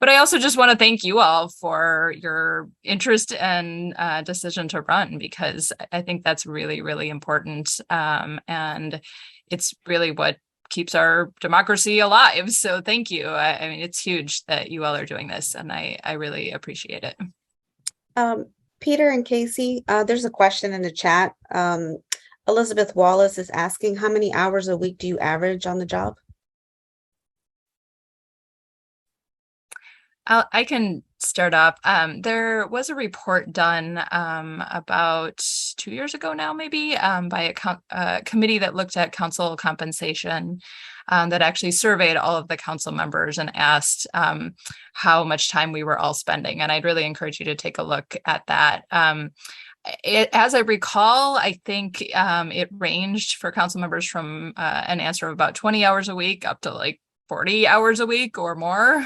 But I also just want to thank you all for your interest and decision to run, because I think that's really, really important. And it's really what keeps our democracy alive. So thank you. I mean, it's huge that you all are doing this, and I really appreciate it. Peter and Casey, there's a question in the chat. Elizabeth Wallace is asking, how many hours a week do you average on the job? I can start off. There was a report done about 2 years ago now, maybe, by a committee that looked at council compensation, that actually surveyed all of the council members and asked how much time we were all spending. And I'd really encourage you to take a look at that. As I recall, I think it ranged for council members from an answer of about 20 hours a week up to like 40 hours a week or more.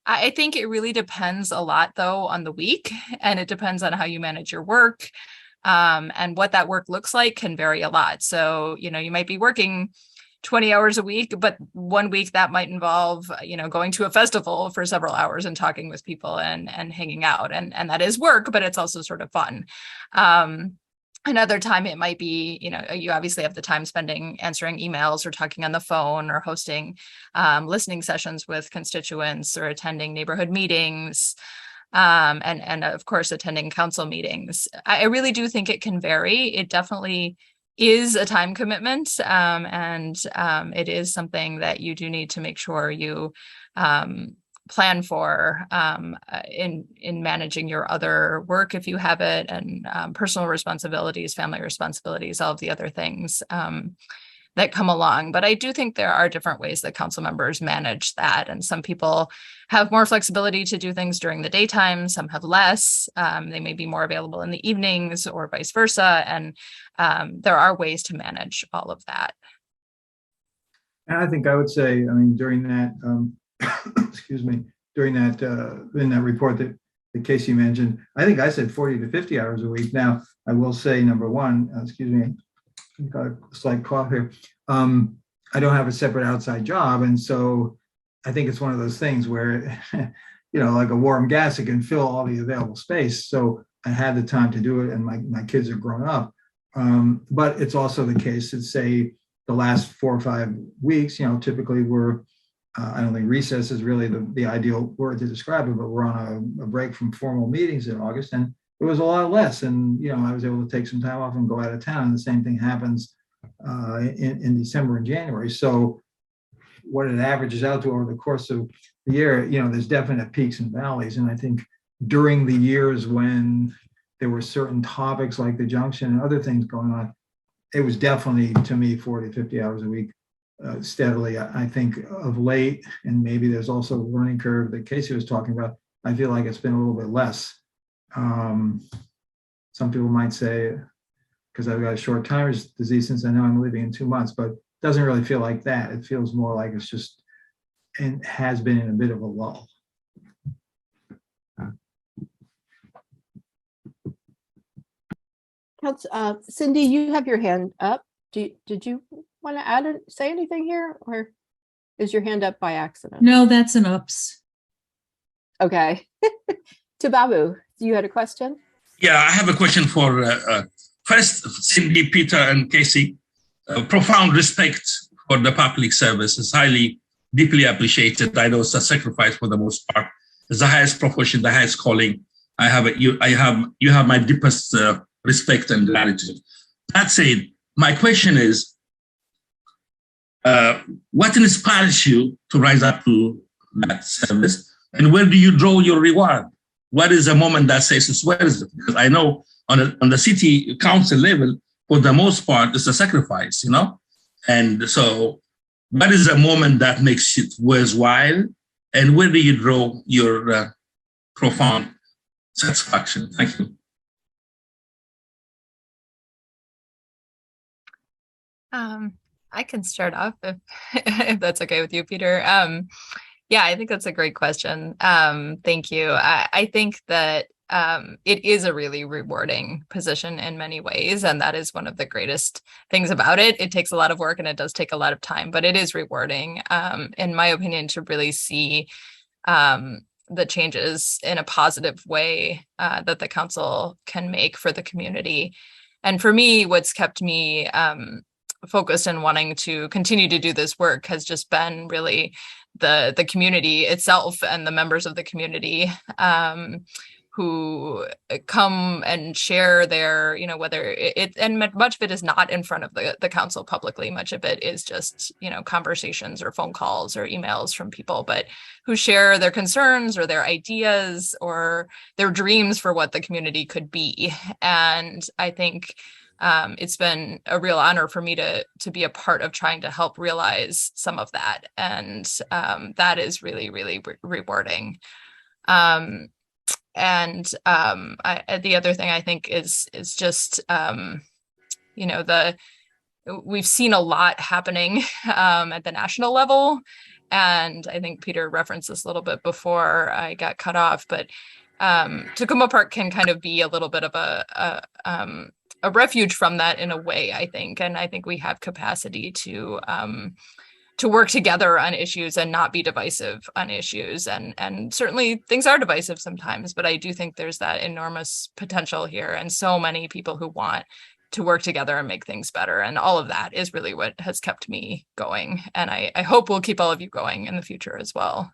I think it really depends a lot, though, on the week, and it depends on how you manage your work, and what that work looks like can vary a lot. So, you know, you might be working 20 hours a week, but one week that might involve, you know, going to a festival for several hours and talking with people and hanging out, and that is work, but it's also sort of fun. Another time it might be, you know, you obviously have the time spending answering emails or talking on the phone or hosting listening sessions with constituents or attending neighborhood meetings, and of course attending council meetings. I really do think it can vary. It definitely is a time commitment, and it is something that you do need to make sure you plan for in managing your other work if you have it, and personal responsibilities, family responsibilities, all of the other things that come along. But I do think there are different ways that council members manage that. And some people have more flexibility to do things during the daytime, some have less. They may be more available in the evenings or vice versa. And there are ways to manage all of that. And I think I would say, I mean, during that, excuse me, during that, in that report that Casey mentioned, I think I said 40 to 50 hours a week. Now, I will say, number one, excuse me, I've got a slight cough here. I don't have a separate outside job. And so I think it's one of those things where, you know, like a warm gas, it can fill all the available space. So I had the time to do it, and my kids are grown up. But it's also the case that, say, the last 4 or 5 weeks, you know, typically we're, I don't think recess is really the ideal word to describe it, but we're on a break from formal meetings in August, and it was a lot less. And, you know, I was able to take some time off and go out of town. And the same thing happens in December and January. So what it averages out to over the course of the year, you know, there's definite peaks and valleys. And I think during the years when there were certain topics like the junction and other things going on, it was definitely, to me, 40, 50 hours a week steadily. I think of late, and maybe there's also a learning curve that Casey was talking about, I feel like it's been a little bit less. Some people might say, because I've got a short timer's disease since I know I'm leaving in 2 months, but it doesn't really feel like that. It feels more like it's just, and has been in a bit of a lull. Cindy, you have your hand up. Did you want to say anything here, or is your hand up by accident? No, that's an ups. Okay. To Babu, you had a question? Yeah, I have a question for first Cindy, Peter, and Casey. Profound respect for the public service is highly, deeply appreciated. I know it's a sacrifice for the most part. It's the highest profession, the highest calling. You have my deepest respect and gratitude. That said, my question is, what inspires you to rise up to that service, and where do you draw your reward? What is the moment that says, where is it? Because I know on the city council level, for the most part, it's a sacrifice, you know? And so what is the moment that makes it worthwhile, and where do you draw your profound satisfaction? Thank you. I can start off if that's okay with you, Peter. Yeah, I think that's a great question. Thank you. I think that it is a really rewarding position in many ways, and that is one of the greatest things about it. It takes a lot of work and it does take a lot of time, but it is rewarding, in my opinion, to really see the changes in a positive way that the council can make for the community. And for me, what's kept me focused and wanting to continue to do this work has just been really the community itself and the members of the community who come and share their, whether it, and much of it is not in front of the council publicly. Much of it is just, conversations or phone calls or emails from people, but who share their concerns or their ideas or their dreams for what the community could be. And I think it's been a real honor for me to be a part of trying to help realize some of that. And that is really, really rewarding. The other thing I think is just, we've seen a lot happening at the national level. And I think Peter referenced this a little bit before I got cut off, but Takoma Park can kind of be a little bit of a refuge from that in a way, I think. And I think we have capacity to work together on issues and not be divisive on issues. And certainly things are divisive sometimes, but I do think there's that enormous potential here and so many people who want to work together and make things better. And all of that is really what has kept me going. And I hope we'll keep all of you going in the future as well.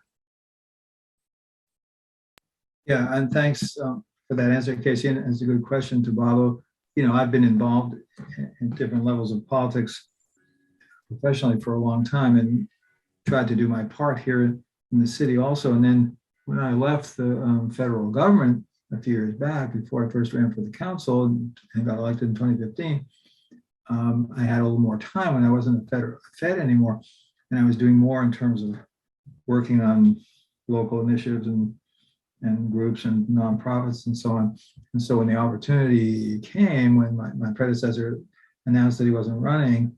Yeah, and thanks for that answer, Casey. And it's a good question to Babu. I've been involved in different levels of politics professionally for a long time and tried to do my part here in the city also. And then when I left the federal government a few years back, before I first ran for the council and got elected in 2015, I had a little more time when I wasn't a Fed anymore. And I was doing more in terms of working on local initiatives and groups and nonprofits and so on. And so when the opportunity came, when my predecessor announced that he wasn't running,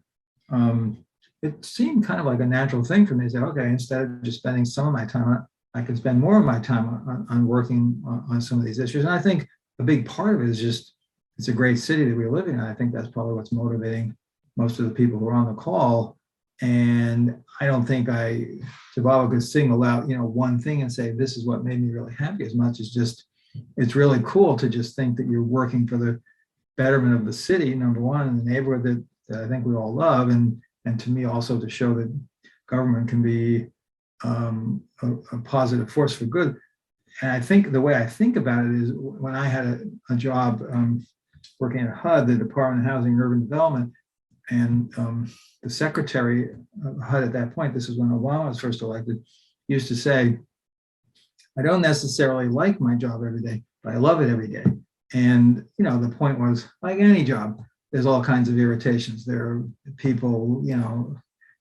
it seemed kind of like a natural thing for me to say, okay, instead of just spending some of my time, I can spend more of my time on working on some of these issues. And I think a big part of it is just, it's a great city that we live in. And I think that's probably what's motivating most of the people who are on the call. And I don't think Tababa could single out, one thing and say, this is what made me really happy, as much as just, it's really cool to just think that you're working for the betterment of the city, number one, and the neighborhood that I think we all love. And to me also to show that government can be a positive force for good. And I think the way I think about it is when I had a job working at HUD, the Department of Housing and Urban Development, and the secretary of HUD at that point, this is when Obama was first elected, used to say, I don't necessarily like my job every day, but I love it every day. And, the point was, like any job, there's all kinds of irritations. There are people,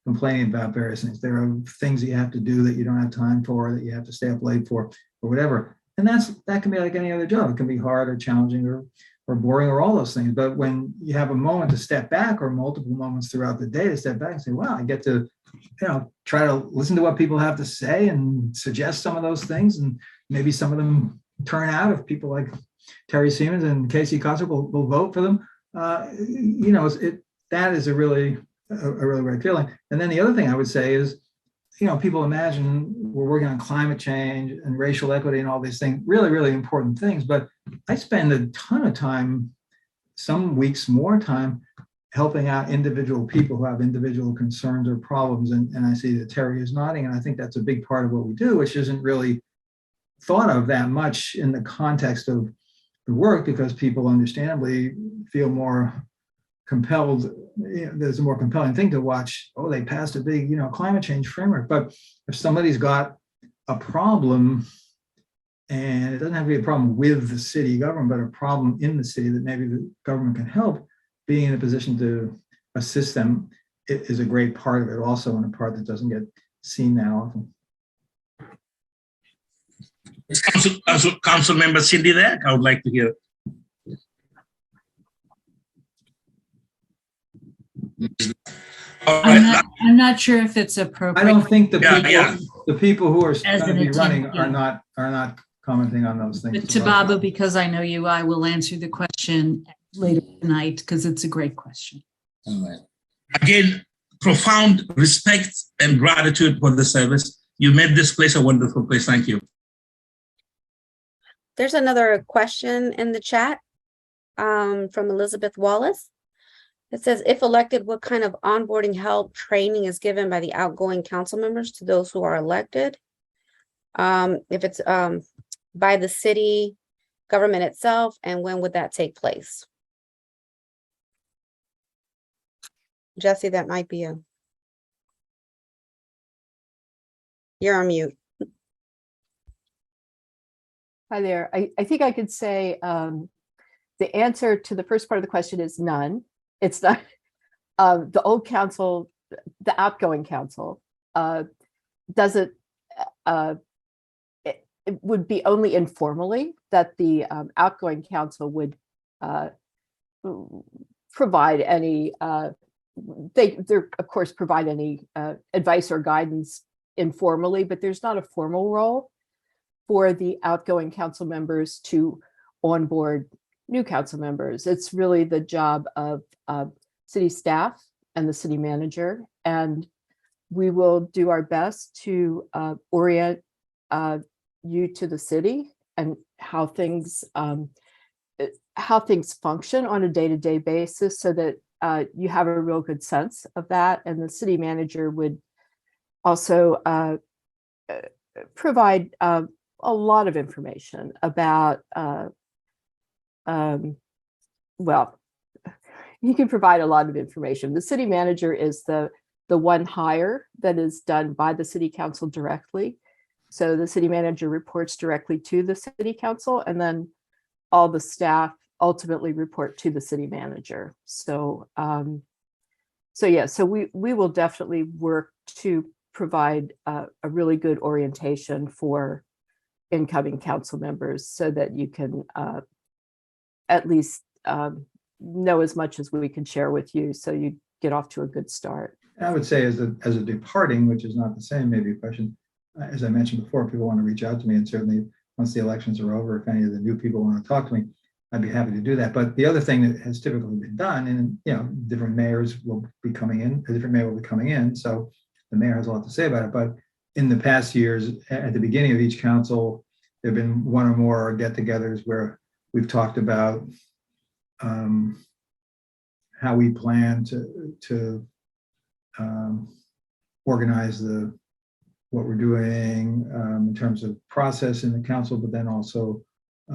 who complaining about various things. There are things that you have to do that you don't have time for, that you have to stay up late for, or whatever. And that can be like any other job. It can be hard or challenging or boring or all those things. But when you have a moment to step back, or multiple moments throughout the day to step back and say, wow, I get to, try to listen to what people have to say and suggest some of those things. And maybe some of them turn out if people like Terry Siemens and Casey Kosser will vote for them. That is a really great feeling. And then the other thing I would say is, people imagine we're working on climate change and racial equity and all these things, really, really important things. But I spend a ton of time, some weeks more time, helping out individual people who have individual concerns or problems. And I see that Terry is nodding, and I think that's a big part of what we do, which isn't really thought of that much in the context of the work, because people understandably feel more compelled. There's a more compelling thing to watch. Oh, they passed a big, climate change framework. But if somebody's got a problem, and it doesn't have to be a problem with the city government, but a problem in the city that maybe the government can help, being in a position to assist them is a great part of it also, and a part that doesn't get seen that often. Is Council Member Cindy there? I would like to hear. I'm not sure if it's appropriate. I don't think the people who are going to be running are not commenting on those things. But Tababa, because I know you, I will answer the question later tonight, because it's a great question. All right. Again, profound respect and gratitude for the service. You made this place a wonderful place. Thank you. There's another question in the chat from Elizabeth Wallace. It says, if elected, what kind of onboarding help training is given by the outgoing council members to those who are elected? If it's by the city government itself, and when would that take place? Jesse, that might be you. You're on mute. Hi there. I think I could say the answer to the first part of the question is none. It's not the old council, the outgoing council doesn't, it would be only informally that the outgoing council would provide any, they're of course provide any advice or guidance informally, but there's not a formal role for the outgoing council members to onboard new council members. It's really the job of city staff and the city manager, and we will do our best to orient you to the city and how things function on a day-to-day basis, so that you have a real good sense of that. And the city manager would also provide a lot of information about well, he can provide a lot of information. The city manager is the one hire that is done by the city council directly. So the city manager reports directly to the city council, and then all the staff ultimately report to the city manager. So so we will definitely work to provide a really good orientation for incoming council members, so that you can at least know as much as we can share with you, so you get off to a good start. I would say as a departing, which is not the same, maybe a question, as I mentioned before, if people want to reach out to me, and certainly once the elections are over, if any of the new people want to talk to me, I'd be happy to do that. But the other thing that has typically been done, and different mayors will be coming in, a different mayor will be coming in, so the mayor has a lot to say about it. But in the past years, at the beginning of each council, there have been one or more get-togethers where we've talked about how we plan to organize what we're doing in terms of process in the council, but then also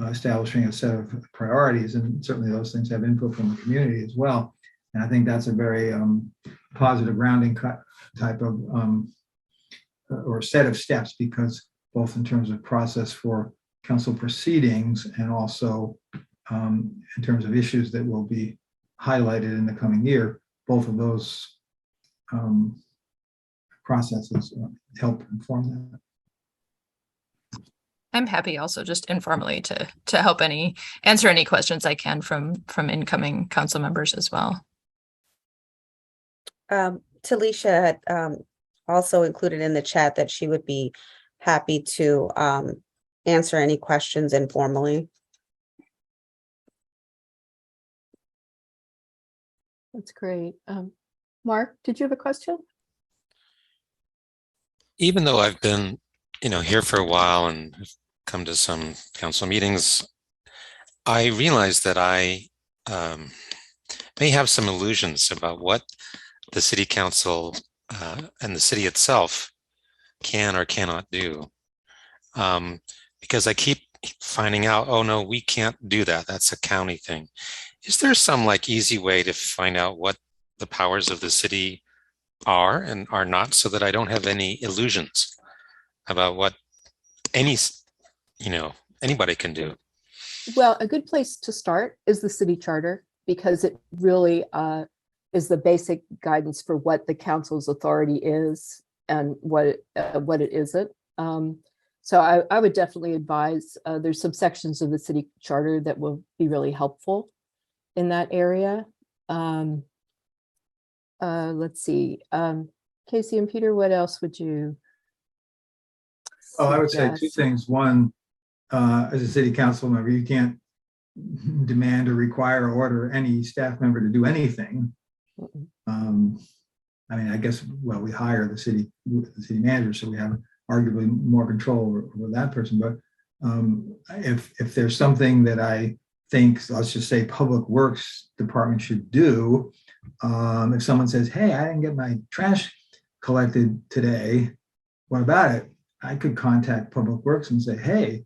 establishing a set of priorities. And certainly those things have input from the community as well. And I think that's a very positive rounding type of or set of steps, because both in terms of process for council proceedings and also in terms of issues that will be highlighted in the coming year, both of those processes help inform that. I'm happy also just informally to help answer any questions I can from incoming council members as well. Talisha had also included in the chat that she would be happy to answer any questions informally. That's great. Mark, did you have a question? Even though I've been, here for a while and have come to some council meetings, I realize that I may have some illusions about what the city council and the city itself can or cannot do. Because I keep finding out, oh no, we can't do that. That's a county thing. Is there some easy way to find out what the powers of the city are and are not, so that I don't have any illusions about what anybody can do? Well, a good place to start is the city charter, because it really is the basic guidance for what the council's authority is and what it isn't. So I would definitely advise, there's some sections of the city charter that will be really helpful in that area. Let's see, Casey and Peter, what else would you? Oh, I would say two things. One, as a city council member, you can't demand or require or order any staff member to do anything. I mean, I guess, well, we hire the city manager, so we have arguably more control over that person. But if there's something that I think, let's just say, Public Works Department should do, if someone says, hey, I didn't get my trash collected today, what about it? I could contact Public Works and say, hey,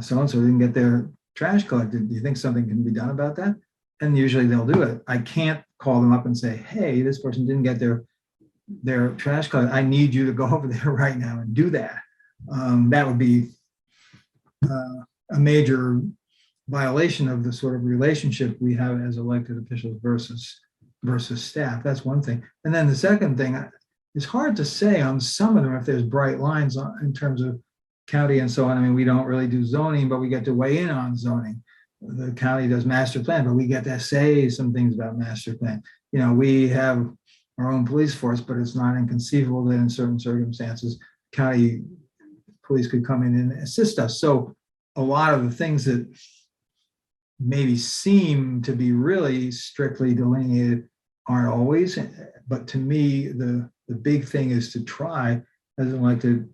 so-and-so didn't get their trash collected. Do you think something can be done about that? And usually they'll do it. I can't call them up and say, hey, this person didn't get their trash collected. I need you to go over there right now and do that. That would be a major violation of the sort of relationship we have as elected officials versus staff. That's one thing. And then the second thing, it's hard to say on some of them if there's bright lines in terms of county and so on. I mean, we don't really do zoning, but we get to weigh in on zoning. The county does master plan, but we get to say some things about master plan. We have our own police force, but it's not inconceivable that in certain circumstances, county police could come in and assist us. So a lot of the things that maybe seem to be really strictly delineated aren't always, but to me, the big thing is to try, as an elected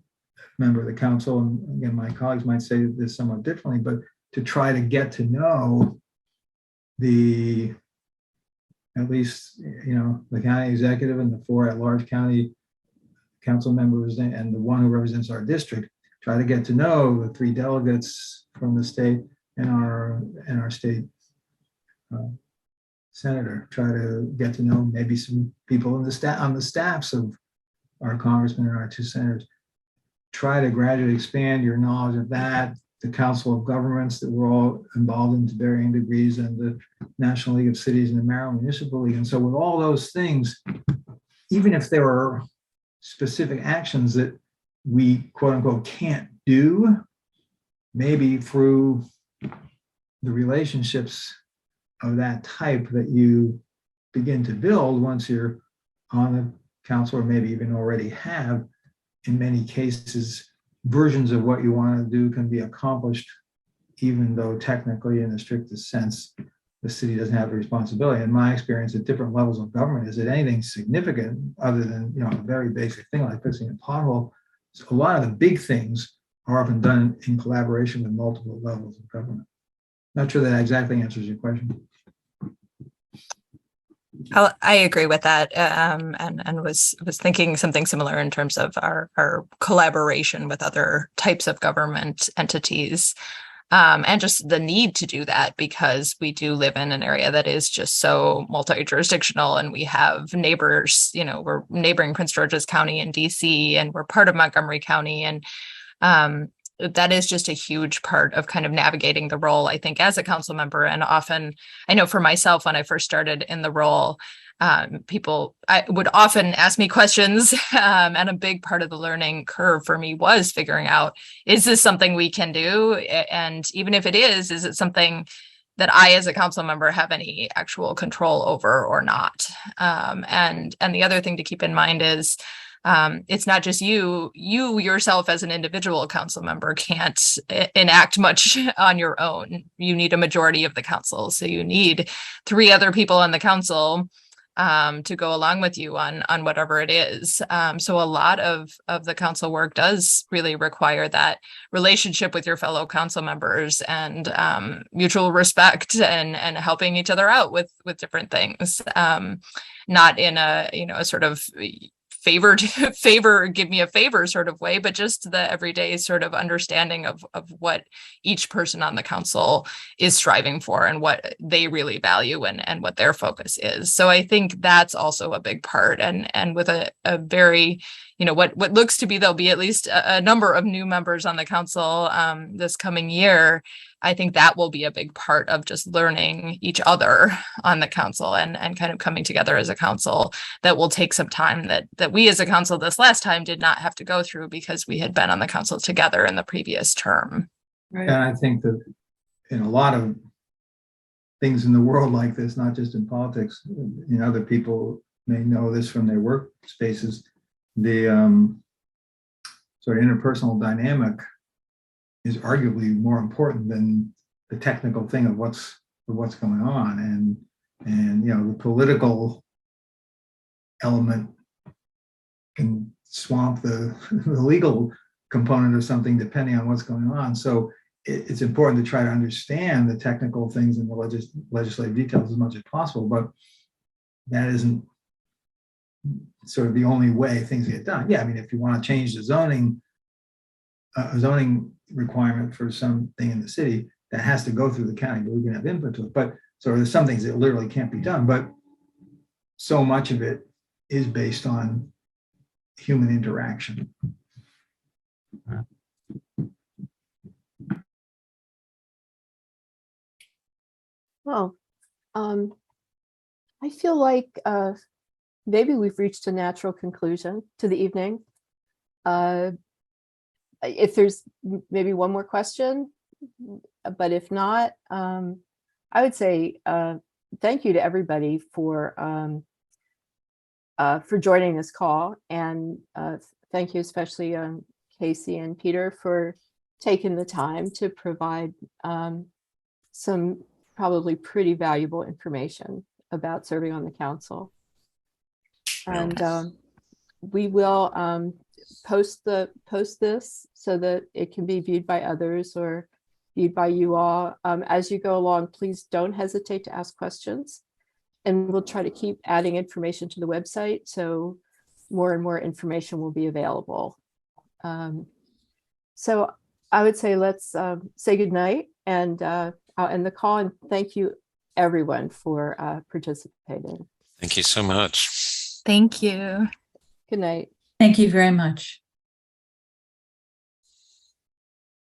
member of the council, and again, my colleagues might say this somewhat differently, but to try to get to know at least the county executive and the 4 at-large county council members and the one who represents our district, try to get to know the 3 delegates from the state and our state senator, try to get to know maybe some people on the staffs of our congressmen and our 2 senators. Try to gradually expand your knowledge of that, the Council of Governments that we're all involved in to varying degrees, and the National League of Cities and the Maryland Municipal League. And so with all those things, even if there are specific actions that we quote unquote can't do, maybe through the relationships of that type that you begin to build once you're on the council, or maybe even already have, in many cases, versions of what you want to do can be accomplished, even though technically, in the strictest sense, the city doesn't have the responsibility. In my experience at different levels of government, is that anything significant other than a very basic thing like fixing a pothole, a lot of the big things are often done in collaboration with multiple levels of government. Not sure that exactly answers your question. I agree with that, and was thinking something similar in terms of our collaboration with other types of government entities, and just the need to do that, because we do live in an area that is just so multi-jurisdictional, and we have neighbors. We're neighboring Prince George's County and DC, and we're part of Montgomery County, and that is just a huge part of kind of navigating the role, I think, as a council member. And often, I know for myself, when I first started in the role, people would often ask me questions, and a big part of the learning curve for me was figuring out, is this something we can do? And even if it is it something that I, as a council member, have any actual control over or not? And the other thing to keep in mind is, it's not just you yourself as an individual council member can't enact much on your own. You need a majority of the council. So you need 3 other people on the council to go along with you on whatever it is. So a lot of the council work does really require that relationship with your fellow council members, and mutual respect, and helping each other out with different things. Not in a sort of give me a favor sort of way, but just the everyday sort of understanding of what each person on the council is striving for and what they really value and what their focus is. So I think that's also a big part. And with a very, what looks to be, there'll be at least a number of new members on the council this coming year. I think that will be a big part of just learning each other on the council and kind of coming together as a council. That will take some time that we as a council this last time did not have to go through, because we had been on the council together in the previous term. Right. And I think that in a lot of things in the world like this, not just in politics, other people may know this from their workspaces, the sort of interpersonal dynamic is arguably more important than the technical thing of what's going on, and the political element can swamp the legal component of something depending on what's going on. So it's important to try to understand the technical things and the legislative details as much as possible, but that isn't sort of the only way things get done. Yeah, I mean, if you want to change the zoning requirement for something in the city, that has to go through the county, but we can have input to it. But so there's some things that literally can't be done, but so much of it is based on human interaction. Well, I feel like maybe we've reached a natural conclusion to the evening. If there's maybe one more question, but if not, I would say thank you to everybody for joining this call, and thank you especially Casey and Peter for taking the time to provide some probably pretty valuable information about serving on the council. And we will post this so that it can be viewed by others or viewed by you all. As you go along, please don't hesitate to ask questions, and we'll try to keep adding information to the website so more and more information will be available. So I would say let's say good night, and I'll end the call, and thank you everyone for participating. Thank you so much. Thank you. Good night. Thank you very much.